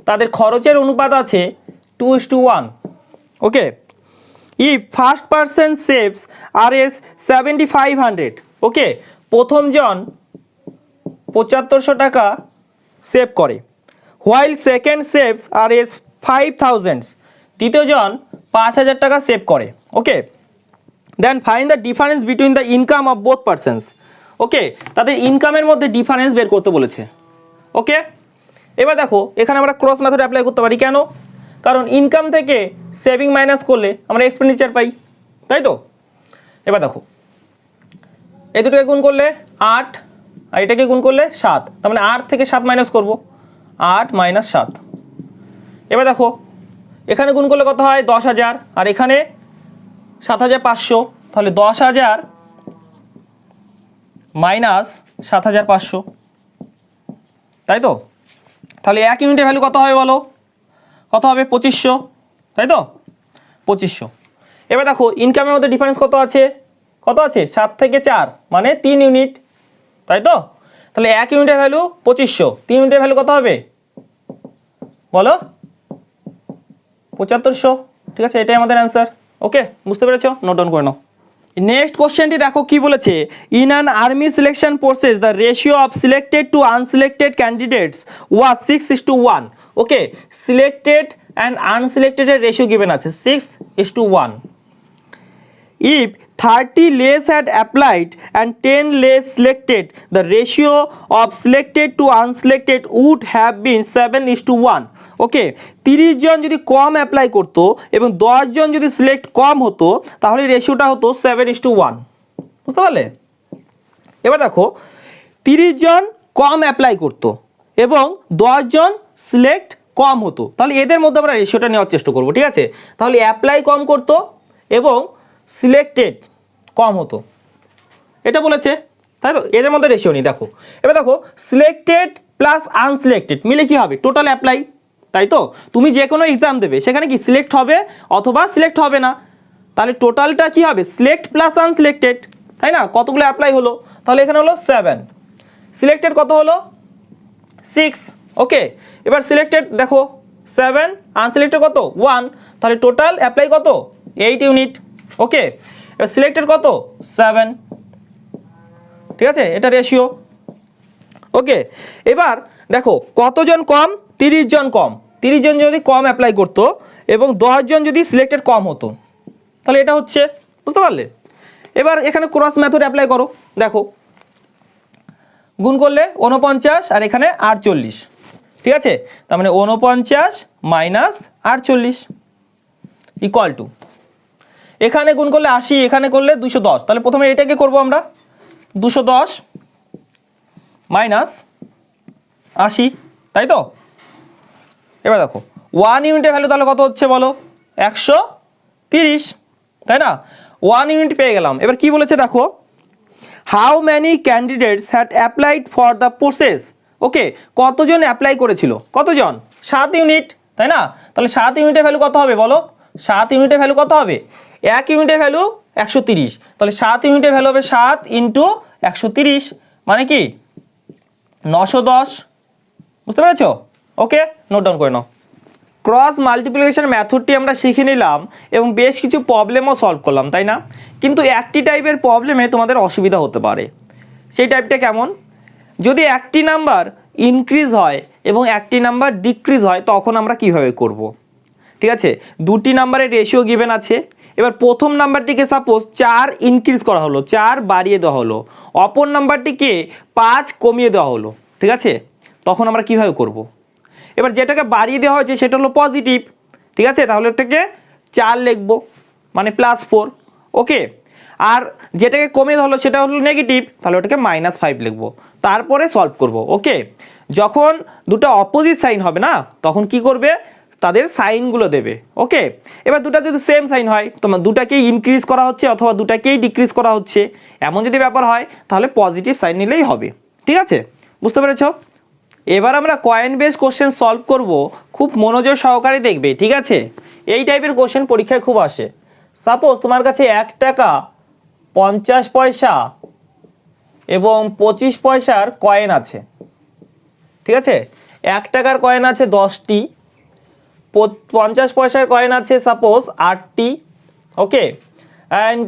তাদের খরচের অনুপাত আছে 2:1। Okay, if first person saves Rs 7,500। Okay, প্রথমজন 7500 টাকা সেভ করে, হোয়াইল সেকেন্ড সেভস Rs 5,000। দ্বিতীয়জন 5,000 টাকা সেভ করে। Okay, then find the difference between the income of both persons. Okay, তাদের ইনকামের মধ্যে ডিফারেন্স বের করতে বলেছে। ওকে, এবার দেখো এখানে আমরা ক্রস মেথড অ্যাপ্লাই করতে পারি। কেন? কারণ ইনকাম থেকে সেভিং মাইনাস করলে আমরা এক্সপেন্ডিচার পাই, তাই তো? এবার দেখো এই দুটোকে গুণ করলে 8 আর এটাকে গুণ করলে 7, তার মানে 8 থেকে 7 মাইনাস করব, 8 - 7। এবার দেখো এখানে গুণ করলে কত হয় 10,000 আর এখানে 7,500, তাহলে 10,000 মাইনাস 7,500, তাই তো? তাহলে 1 ইউনিটের ভ্যালু কত হবে বলো? কত হবে? 2500, তাই তো? 2500। এবার দেখো ইনকামের মধ্যে ডিফারেন্স কত আছে? কত আছে? 7 থেকে 4 মানে 3 ইউনিট, তাই তো? তাহলে 1 ইউনিটের ভ্যালু 2500, 3 ইউনিটের ভ্যালু কত হবে বলো? 7500। ঠিক আছে, এটাই আমাদের অ্যান্সার। ওকে, বুঝতে পেরেছো? নোট ডাউন করে নাও। নেক্সট কোশ্চেনটি দেখো কি বলেছে, in an army selection process the ratio of selected to unselected candidates was 6:1। Okay, selected and আনসিলেক্টেডের রেশিও গিভেন আছে 6:1। If 30 less had applied and 10 less selected, the ratio of selected to unselected would have been 7:1। ওকে, 30 জন যদি কম apply করতো এবং 10 জন যদি select কম হতো তাহলে রেশিওটা হতো 7:1। বুঝতে পারলে? এবার দেখো 30 জন কম অ্যাপ্লাই করতো এবং 10 জন সিলেক্ট কম হতো, তাহলে এদের মধ্যে আমরা রেশিওটা নেওয়ার চেষ্টা করবো। ঠিক আছে, তাহলে অ্যাপ্লাই কম করতো এবং সিলেক্টেড কম হতো, এটা বলেছে, তাই তো? এদের মধ্যে রেশিও নেই। দেখো এবার দেখো সিলেক্টেড প্লাস আনসিলেক্টেড মিলে কি হবে? টোটাল অ্যাপ্লাই, তাই তো? তুমি যে কোনো এক্সাম দেবে সেখানে কি সিলেক্ট হবে অথবা সিলেক্ট হবে না, তাহলে টোটালটা কি হবে? সিলেক্ট প্লাস আনসিলেক্টেড, তাই না? কতগুলো অ্যাপ্লাই হলো? তাহলে এখানে হলো 7, সিলেক্টেড কত হলো? 6। ওকে, এবার সিলেক্টেড দেখো 7, আনসিলেক্টেড কত? 1, তাহলে টোটাল অ্যাপ্লাই কত? 8 ইউনিট। ওকে, এবার সিলেক্টেড কত? 7। ঠিক আছে, এটা রেশিও। ওকে, এবার দেখো কতজন কম? 30 জন কম। 30 জন যদি কম অ্যাপ্লাই করতো এবং 10 জন যদি সিলেক্টেড কম হতো, তাহলে এটা হচ্ছে। বুঝতে পারলে? এবার এখানে ক্রস মেথড অ্যাপ্লাই করো। দেখো গুণ করলে 49 আর এখানে 48। ঠিক আছে, তার মানে 49 মাইনাস 48 ইকুয়াল টু, এখানে গুণ করলে 80, এখানে করলে 210। তাহলে প্রথমে এটাকে করব আমরা, 210 মাইনাস 80, তাই তো? এবার দেখো 1 ইউনিটের ভ্যালু তাহলে কত হচ্ছে বলো? 130, তাই না? 1 ইউনিট পেয়ে গেলাম। এবার কি বলেছে দেখো, how many candidates had applied for the process. Okay, কতজন অ্যাপ্লাই করেছিল? কতজন? 7 ইউনিট, তাই না? তাহলে 7 ইউনিটের ভ্যালু কত হবে বলো? 7 ইউনিটের ভ্যালু কত হবে? 1 ইউনিটের ভ্যালু 130, তাহলে 7 ইউনিটের ভ্যালু হবে 7 × 130 মানে কি 910। বুঝতে পেরেছো? ওকে, নোট ডাউন করে নাও। ক্রস মাল্টিপ্লিকেশন মেথডটি আমরা শিখে নিলাম এবং বেশ কিছু প্রবলেমও সলভ করলাম, তাই না? কিন্তু একটি টাইপের প্রবলেমে তোমাদের অসুবিধা হতে পারে। সেই টাইপটা কেমন? যদি একটি নাম্বার ইনক্রিজ হয় এবং একটি নাম্বার ডিক্রিজ হয় তখন আমরা কিভাবে করব? ঠিক আছে, দুটি নাম্বারের রেশিও গিভেন আছে। এবার প্রথম নাম্বারটিকে সাপোজ 4 ইনক্রিজ করা হলো, 4 বাড়িয়ে দেওয়া হলো, অপর নাম্বারটিকে 5 কমিয়ে দেওয়া হলো। ঠিক আছে, তখন আমরা কিভাবে করব? এবার যেটাকে বাড়িয়ে দেওয়া হয়েছে সেটা হলো পজিটিভ। ঠিক আছে, তাহলে এটাকে 4 লিখব মানে +4। ওকে, আর যেটাকে কমিয়ে দেওয়া হলো সেটা হলো নেগেটিভ, তাহলে ওটাকে -5 লিখব, তারপরে সলভ করব। ওকে, যখন দুটো অপোজিট সাইন হবে না তখন কি করবে? তাদের সাইনগুলো দেবে। ওকে, এবার দুটো যদি সেম সাইন হয়, তোমার দুটাকেই ইনক্রিজ করা হচ্ছে অথবা দুটাকেই ডিক্রিজ করা হচ্ছে, এমন যদি ব্যাপার হয় তাহলে পজিটিভ সাইন নিলেই হবে। ঠিক আছে, বুঝতে পেরেছো? এবার আমরা কয়েন বেস কোশ্চেন সলভ করব, খুব মনোযোগ সহকারে দেখবে, ঠিক আছে? এই টাইপের কোশ্চেন পরীক্ষায় খুব আসে। সাপোজ তোমার কাছে 1 টাকা 50 পয়সা এবং 25 পয়সার কয়েন আছে, ঠিক আছে? 1 টাকার কয়েন আছে 10টি, 50 পয়সার কয়েন আছে সাপোজ 8টি, ওকে, অ্যান্ড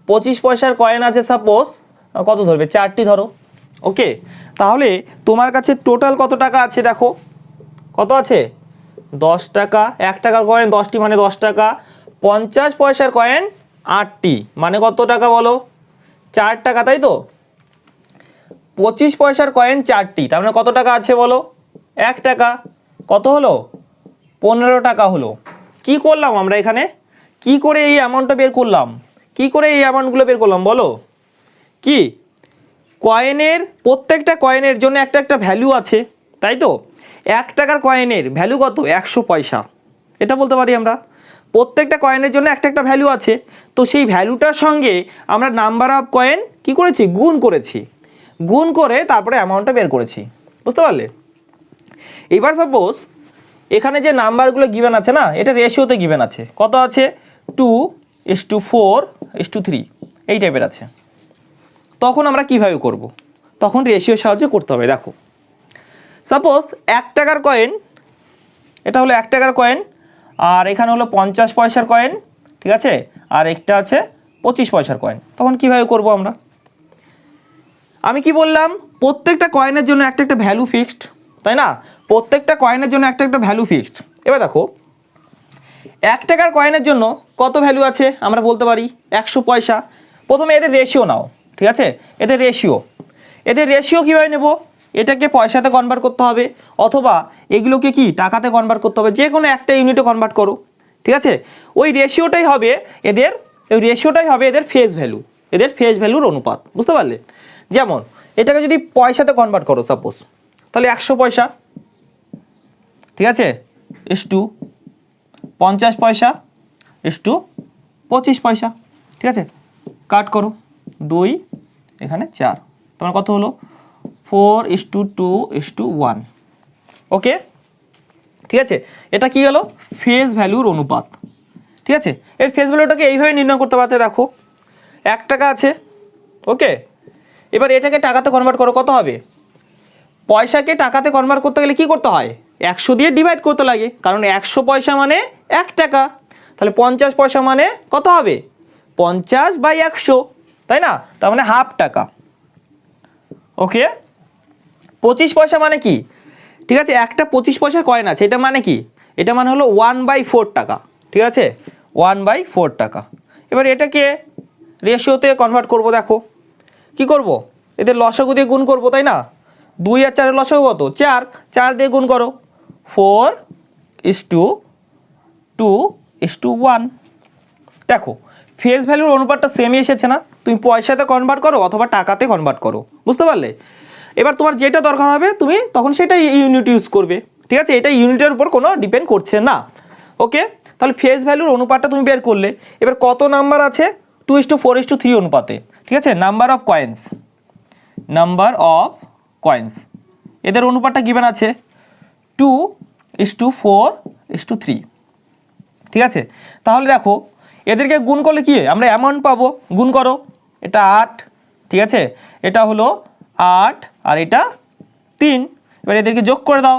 25 পয়সার কয়েন আছে সাপোজ কত ধরবে, 4টি ধরো, ওকে। তাহলে তোমার কাছে টোটাল কত টাকা আছে দেখো, কত আছে? 10 টাকা। 1 টাকার কয়েন 10টি মানে 10 টাকা, 50 পয়সার কয়েন 8টি মানে কত টাকা বলো? 4 টাকা, তাই তো? 25 পয়সার কয়েন 4টি, তার মানে কত টাকা আছে বলো? 1 টাকা। কত হলো? 15 টাকা হলো। কি করলাম আমরা এখানে? কি করে এই অ্যামাউন্টটা বের করলাম? কি করে এই অ্যামাউন্টগুলো বের করলাম বলো? কি কয়েনের, প্রত্যেকটা কয়েনের জন্য একটা একটা ভ্যালু আছে, তাই তো? 1 টাকার কয়েনের ভ্যালু কত? 100 পয়সা, এটা বলতে পারি আমরা। প্রত্যেকটা কয়েনের জন্য একটা একটা ভ্যালু আছে, তো সেই ভ্যালুটার সঙ্গে আমরা নাম্বার অফ কয়েন কি করেছি? গুণ করেছি। গুণ করে তারপরে অ্যামাউন্টটা বের করেছি, বুঝতে পারলে? এবার সাপোজ এখানে যে নাম্বারগুলো গিভেন আছে না, এটা রেশিওতে গিভেন আছে। কত আছে? 2:4:3 এই টাইপের আছে। তখন আমরা কিভাবে করব? তখন রেশিও সাহায্যে করতে হবে। দেখো সাপোজ 1 টাকার কয়েন, এটা হলো 1 টাকার কয়েন, আর এখানে হলো 50 পয়সার কয়েন, ঠিক আছে? আর একটা আছে 25 পয়সার কয়েন। তখন কিভাবে করব আমরা? আমি কি বললাম? প্রত্যেকটা কয়েনের জন্য একটা একটা ভ্যালু ফিক্সড, তাই না? প্রত্যেকটা কয়েনের জন্য একটা একটা ভ্যালু ফিক্সড। এবার দেখো 1 টাকার কয়েনের জন্য কত ভ্যালু আছে আমরা বলতে পারি? 100 পয়সা। প্রথমে এদের রেশিও নাও, ঠিক আছে? এদের রেশিও কীভাবে নেব? এটাকে পয়সাতে কনভার্ট করতে হবে, অথবা এগুলোকে কি টাকাতে কনভার্ট করতে হবে, যে কোনো একটা ইউনিটে কনভার্ট করো, ঠিক আছে? ওই রেশিওটাই হবে এদের ফেস ভ্যালু, এদের ফেস ভ্যালুর অনুপাত, বুঝতে পারলে? যেমন এটাকে যদি পয়সাতে কনভার্ট করো সাপোজ, তাহলে 100 পয়সা, ঠিক আছে, ইস টু 50 পয়সা ইস টু 25 পয়সা, ঠিক আছে? কাট করো, 2 এখানে 4, তোমার কত হলো? 4:2:1, ওকে, ঠিক আছে? এটা কি হলো? ফেস ভ্যালুর অনুপাত, ঠিক আছে? এর ফেস ভ্যালুটাকে এইভাবে নির্ণয় করতে পারতে। দেখো 1 টাকা আছে, ওকে, এবার এটাকে টাকাতে কনভার্ট করো, কত হবে? পয়সাকে টাকাতে কনভার্ট করতে গেলে কি করতে হয়? 100 দিয়ে ডিভাইড করতে লাগে, কারণ 100 পয়সা মানে 1 টাকা। তাহলে 50 পয়সা মানে কত হবে? 50/100, তাই না? তার মানে হাফ টাকা, ওকে। 25 পয়সা মানে কি? ঠিক আছে, একটা 25 পয়সার কয়েন আছে, এটা মানে কি? এটা মানে হলো 1/4 টাকা, ঠিক আছে? 1/4 টাকা। এবার এটাকে রেশিওতে কনভার্ট করব। দেখো কি করব? এদের লসাগু দিয়ে গুণ করব, তাই না? 2 আর 4 এর লসাগু কত? 4, 4 দিয়ে গুণ করো, 4:2:1। দেখো ফেস ভ্যালুর অনুপাতটা সেমই এসেছে না? তুমি পয়সাতে কনভার্ট করো অথবা টাকাতে কনভার্ট করো, বুঝতে পারলে? এবার তোমার যেটা দরকার হবে তুমি তখন সেটাই ইউনিট ইউজ করবে, ঠিক আছে? এটা ইউনিটের উপর কোনো ডিপেন্ড করছে না, ওকে। তাহলে ফেস ভ্যালুর অনুপাতটা তুমি বের করলে। এবার কত নাম্বার আছে? 2:4:3 অনুপাতে, ঠিক আছে? নাম্বার অফ কয়েন্স, এদের অনুপাতটা গিভেন আছে 2:4:3, ঠিক আছে? তাহলে দেখো এদেরকে গুণ করলে কি আমরা অ্যামাউন্ট পাবো? গুণ করো, এটা 8, ঠিক আছে? এটা হলো 8 আর এটা 3। এবার এদেরকে যোগ করে দাও,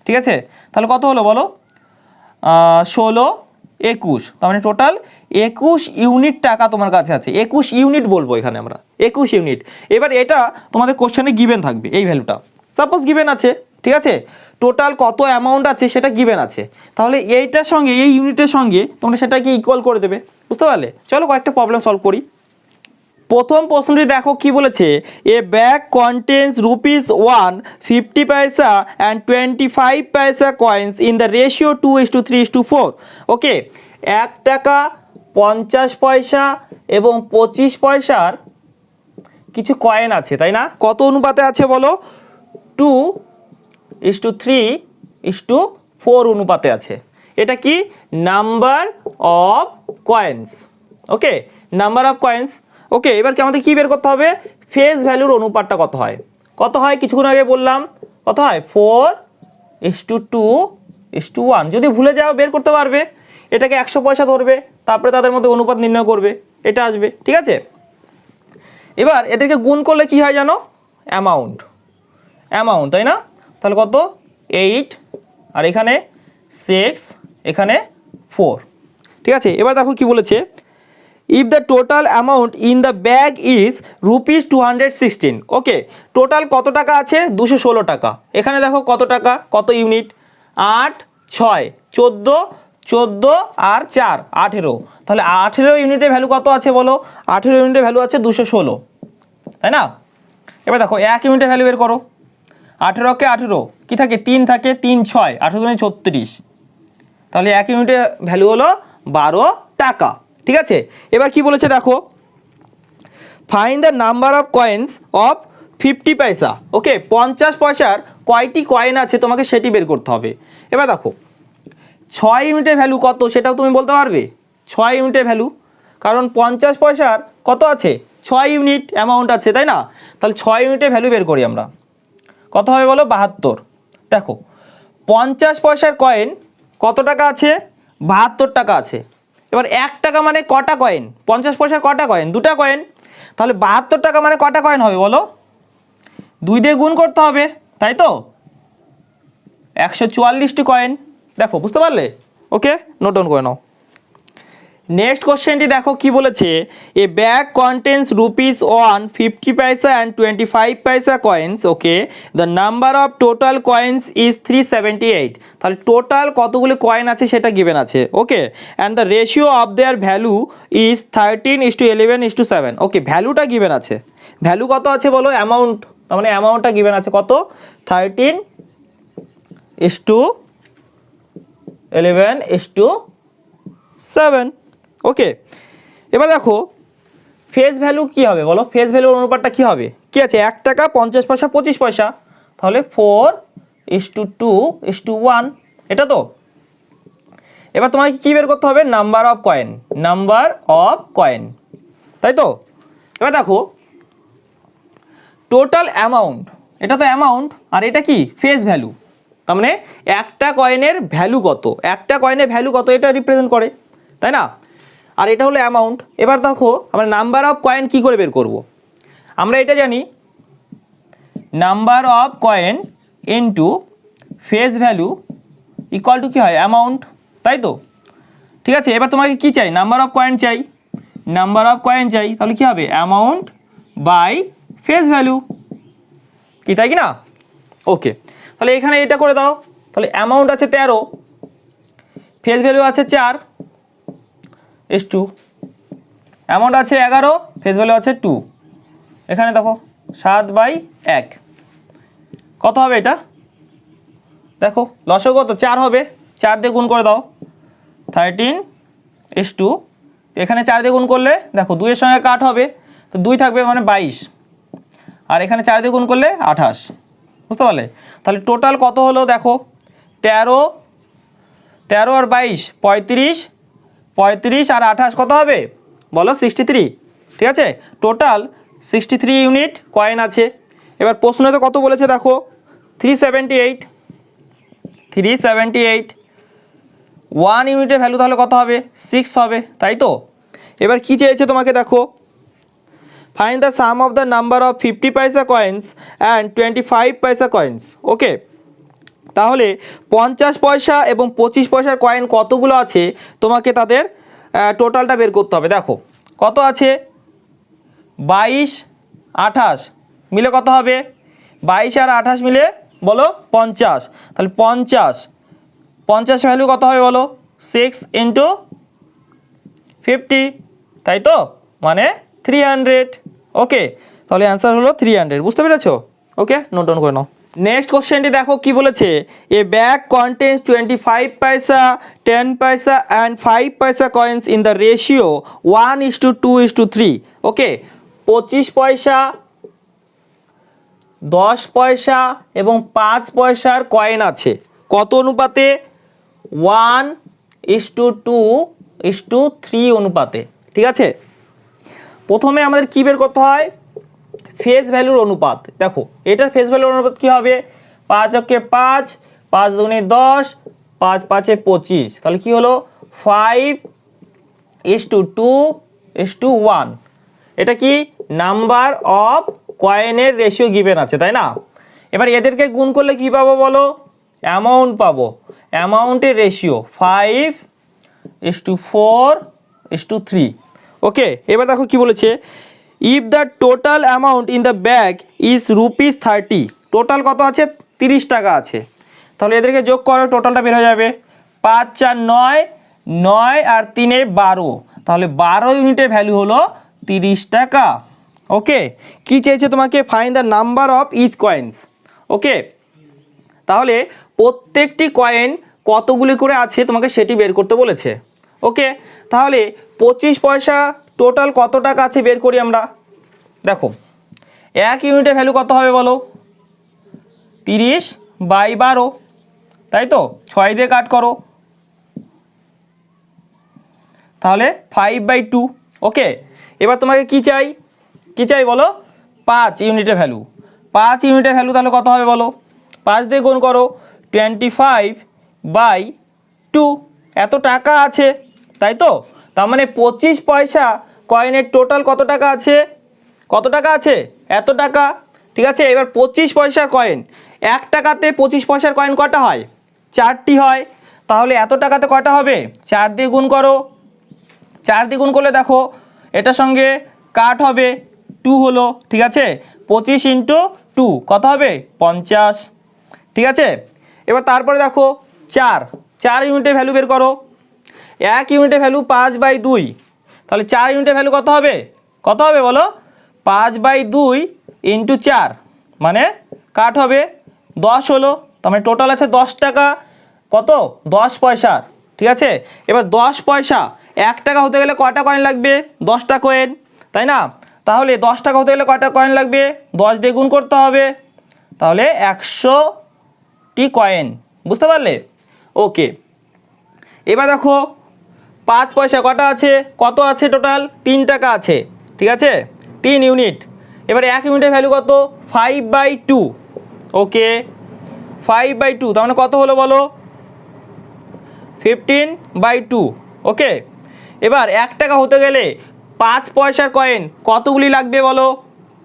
ঠিক আছে? তাহলে কত হলো বলো? 16, 21, তার মানে টোটাল 21 ইউনিট টাকা তোমার কাছে আছে। 21 ইউনিট বলবো এখানে আমরা, 21 ইউনিট। এবার এটা তোমাদের কোশ্চেনে গিভেন থাকবে, এই ভ্যালুটা সাপোজ গিভেন আছে, ঠিক আছে? টোটাল কত অ্যামাউন্ট আছে সেটা গিভেন আছে, তাহলে এইটার সঙ্গে এই ইউনিটের সঙ্গে তোমরা সেটাকে ইকুয়াল করে দেবে, বুঝতে পারলে? চলো কয়েকটা প্রবলেম সলভ করি। প্রথম প্রশ্নটি দেখো কি বলেছে? এ ব্যাগ কন্টেন্স ₹1 50 পয়সা and 25 paisa coins in the ratio 2:3:4। ওকে, 1 টাকা 50 পয়সা এবং 25 পয়সার কিছু কয়েন আছে, তাই না? কত অনুপাতে আছে বলো? 2:3:4 অনুপাতে আছে। এটা কি? Number of coins, okay, number of coins. Okay, এবার কি আমাদের কি বের করতে হবে? ফেস ভ্যালুর অনুপাতটা কত হয়? কিছুক্ষণ আগে বললাম কত হয় 4:2:1। যদি ভুলে যাও বের করতে পারবে, এটাকে 100 পয়সা ধরবে, তারপরে তাদের মধ্যে অনুপাত নির্ণয় করবে, এটা আসবে। ঠিক আছে, এবার এদেরকে গুণ করলে কি হয় জানো, অ্যামাউন্ট, তাই না? তাহলে কত 8 আর এখানে 6 এখানে 4। ঠিক আছে, এবার দেখো কি বলেছে, if the total amount in the bag is ₹216। Okay, total কত টাকা আছে 216 টাকা। এখানে দেখো কত টাকা, কত ইউনিট, 8 6 14 14 আর 4 18। তাহলে 18 ইউনিটের ভ্যালু কত আছে বলো, 18 ইউনিটের ভ্যালু আছে 216, তাই না? এবার দেখো 1 ইউনিটের ভ্যালু বের করো, 18কে 18 কি থাকে 3 থাকে, 3 6 18 36, তাহলে 1 ইউনিটের ভ্যালু হলো 12 টাকা। ঠিক আছে, এবার কি বলেছে দেখো, find the number of coins of 50 পয়সা। ওকে, 50 পয়সার কয়টি কয়েন আছে তোমাকে সেটি বের করতে হবে। এবার দেখো 6 ইউনিটের ভ্যালু কত সেটাও তুমি বলতে পারবে, 6 ইউনিটের ভ্যালু, কারণ 50 পয়সার কত আছে 6 ইউনিট অ্যামাউন্ট আছে, তাই না? তাহলে 6 ইউনিটের ভ্যালু বের করি আমরা, কত হবে বলো 72। দেখো 50 পয়সার কয়েন কত টাকা আছে 72 টাকা আছে। এবার 1 টাকা মানে কটা কয়েন, 50 পয়সার কটা কয়েন, 2টা কয়েন। তাহলে 72 টাকা মানে কটা কয়েন হবে বলো, 2 দিয়ে গুণ করতে হবে, তাই তো, 144টি কয়েন। দেখো বুঝতে পারলে? ওকে, নোট ডাউন করে নাও। নেক্সট কোশ্চেনটি দেখো কি বলেছে, এ ব্যাগ কন্টেন্স ₹1 50 পয়সা and 25 paisa coins. Okay, the number of total coins is 378। তাহলে টোটাল কতগুলি কয়েন আছে সেটা গিভেন আছে। Okay, and the ratio of their value is 13:11:7। Okay, ভ্যালুটা গিভেন আছে, ভ্যালু কত আছে বলো, অ্যামাউন্ট, তার মানে অ্যামাউন্টটা গিভেন আছে কত 13:11:7। ওকে, এবার দেখো ফেস ভ্যালু কি হবে বলো, ফেস ভ্যালুর অনুপাতটা কি হবে, কি আছে 1 টাকা 50 পয়সা 25 পয়সা, তাহলে 4:2:1, এটা তো। এবার তোমাকে কি বের করতে হবে, নাম্বার অফ কয়েন, তাই তো। এবার দেখো টোটাল অ্যামাউন্ট, এটা তো অ্যামাউন্ট আর এটা কি ফেস ভ্যালু, তার মানে একটা কয়েনের ভ্যালু কত, একটা কয়েনের ভ্যালু কত এটা রিপ্রেজেন্ট করে, তাই না? আর এটা হলো অ্যামাউন্ট। এবার দেখো আমরা নাম্বার অফ কয়েন কি করে বের করব, আমরা এটা জানি number of coin into face value equal to কি হয় অ্যামাউন্ট, তাই তো। ঠিক আছে, এবার তোমাকে কি চাই, নাম্বার অফ কয়েন চাই, তাহলে কি হবে অ্যামাউন্ট বাই ফেস ভ্যালু, কি তাই কি না? ওকে, তাহলে এখানে এটা করে দাও, তাহলে অ্যামাউন্ট আছে 13, ফেস ভ্যালু আছে 4:2, অ্যামাউন্ট আছে 11, ফেস ভ্যালু আছে 2, এখানে দেখো 7/1, কত হবে এটা, দেখো লসগু কত 4 হবে, 4 দিয়ে গুণ করে দাও 13:2, এখানে 4 দিয়ে গুণ করলে দেখো 2 এর সঙ্গে কাট হবে, তো 2 থাকবে মানে 22, আর এখানে 4 দিয়ে গুণ করলে 28, বুঝতে পারলে? তাহলে টোটাল কত হলো দেখো 13 আর 22 35 আর 28 কত হবে বলো 63। ঠিক আছে, টোটাল 63 ইউনিট কয়েন আছে। এবার প্রশ্নতে কত বলেছে দেখো 378, 1 ইউনিটের ভ্যালু তাহলে কত হবে 6 হবে, তাই তো। এবার কি চেয়েছে তোমাকে দেখো, find the some of the number of 50 পয়সা coins and 25 paisa coins. Okay, তাহলে 50 পয়সা এবং 25 পয়সার কয়েন কতগুলো আছে তোমাকে তাদের টোটালটা বের করতে হবে। দেখো কত আছে 22 28 মিলে কত হবে, 22 আর 28 মিলে বলো 50, তাহলে 50 ভ্যালু কত হবে বলো 6 × 50, তাই তো, মানে 300। ওকে, তাহলে অ্যান্সার হলো 300, বুঝতে পেরেছো? ওকে, নোট ডাউন করে নাও। নেক্সট কোশ্চেনটি দেখো কি বলেছে, এ ব্যাগ কন্টেন্স 25 পয়সা 10 পয়সা অ্যান্ড 5 পয়সা কয়েন্স ইন দ্য রেশিও 1:2:3। ওকে, 25 পয়সা 10 পয়সা এবং 5 পয়সার কয়েন আছে, কত অনুপাতে 1:2:3 অনুপাতে। ঠিক আছে, প্রথমে আমাদের কি বের করতে হয়, ফেস ভ্যালুর অনুপাত। দেখো এটার ফেস ভ্যালুর অনুপাত কি হবে 5 অক্ষে 5, 5 দুগুণে 10, 5 5-এ 25, তাহলে কি হলো 5:2:1। এটা কি নাম্বার অফ কয়েনের রেশিও গিভেন আছে, তাই না? এবার এদেরকে গুণ করলে কি পাবো বলো, অ্যামাউন্ট পাবো। অ্যামাউন্টের রেশিও 5:4:3। ওকে, এবার দেখো কি বলেছে, if the total amount in the bag is ₹30, total কত আছে 30 টাকা আছে, তাহলে এদেরকে যোগ করো, টোটালটা বের হয়ে যাবে 5 4 9, 9 আর 3 12, তাহলে 12 ইউনিটের ভ্যালু হলো 30 টাকা। ওকে, কি চেয়েছে তোমাকে, find the number of each coins. Okay, তাহলে প্রত্যেকটি কয়েন কতগুলি করে আছে তোমাকে সেটি বের করতে বলেছে। ওকে, তাহলে 25 পয়সা টোটাল কত টাকা আছে বের করি আমরা। দেখো 1 ইউনিটের ভ্যালু কত হবে বলো, 30/12, তাই তো, 6 দিয়ে কাট করো, তাহলে 5/2। ওকে, এবার তোমাকে কি চাই, কি চাই বলো, 5 ইউনিটের ভ্যালু। 5 ইউনিটের ভ্যালু তাহলে কত হবে বলো, 5 দিয়ে গুণ করো, 25/2, এত টাকা আছে, তাই তো। তার মানে 25 পয়সা কয়েনের টোটাল কত টাকা আছে, কত টাকা আছে, এত টাকা। ঠিক আছে, এবার 25 পয়সার কয়েন, 1 টাকাতে 25 পয়সার কয়েন কটা হয়, 4টি হয়, তাহলে এত টাকাতে কটা হবে, 4 দিয়ে গুণ করো। 4 দিয়ে গুণ করলে দেখো এটার সঙ্গে কাট হবে, 2 হলো, ঠিক আছে, 25 × 2 কত হবে 50। ঠিক আছে, এবার তারপরে দেখো 4 ইউনিটের ভ্যালু বের করো। 1 ইউনিটের ভ্যালু 5/2, তাহলে 4 ইউনিটের ভ্যালু কত হবে, কত হবে বলো, 5/2 × 4 মানে কাট হবে 10 হলো, তার মানে টোটাল আছে 10 টাকা, কত 10 পয়সার। ঠিক আছে, এবার 10 পয়সা 1 টাকা হতে গেলে কয়টা কয়েন লাগবে, 10টা কয়েন, তাই না। তাহলে 10 টাকা হতে গেলে কয়টা কয়েন লাগবে, 10 দিয়ে গুণ করতে হবে, তাহলে 100টি কয়েন, বুঝতে পারলে। ওকে, এবার দেখো 5 পয়সা কটা আছে, কত আছে টোটাল 3 টাকা আছে, ঠিক আছে, 3 ইউনিট। এবার 1 ইউনিটের ভ্যালু কত, 5/2। ওকে, 5/2 তার মানে কত হলো বলো, 15/2। ওকে, এবার 1 টাকা হতে গেলে 5 পয়সার কয়েন কতগুলি লাগবে বলো,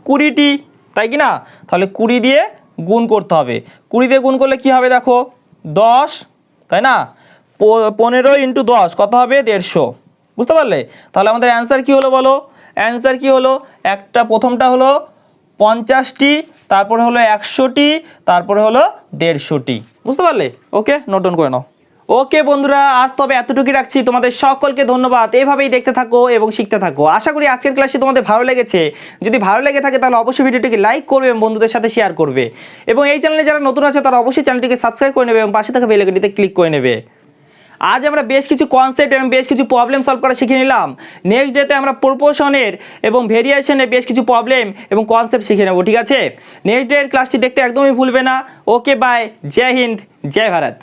20টি, তাই কি না, তাহলে 20 দিয়ে গুণ করতে হবে। 20 দিয়ে গুণ করলে কি হবে দেখো 10, তাই না, 15 × 10 কত হবে 150, বুঝতে পারলে। তাহলে আমাদের অ্যান্সার কি হলো বলো, অ্যান্সার কি হলো, প্রথমটা হলো 50টি, তারপরে হলো 100টি, তারপরে হলো 150টি, বুঝতে পারলে। ওকে, নোট ডাউন করে নাও। ওকে বন্ধুরা, আজ তবে এতটুকুই রাখছি, তোমাদের সকলকে ধন্যবাদ, এভাবেই দেখতে থাকো এবং শিখতে থাকো। আশা করি আজকের ক্লাসটি তোমাদের ভালো লেগেছে। যদি ভালো লেগে থাকে তাহলে অবশ্যই ভিডিওটিকে লাইক করবে এবং বন্ধুদের সাথে শেয়ার করবে, এবং এই চ্যানেলে যারা নতুন আছে তারা অবশ্যই চ্যানেলটিকে সাবস্ক্রাইব করে নেবে এবং পাশে থাকা বেল আইকনটিতে ক্লিক করে নেবে। আজ আমরা বেশ কিছু কনসেপ্ট এবং বেশ কিছু প্রবলেম সলভ করা শিখে নিলাম। নেক্সট ডেতে আমরা প্রপোর্শনের এবং ভেরিয়েশনের বেশ কিছু প্রবলেম এবং কনসেপ্ট শিখে নেব, ঠিক আছে। নেক্সট ডের ক্লাসটি দেখতে একদমই ভুলবে না। ওকে, বাই, জয় হিন্দ, জয় ভারত।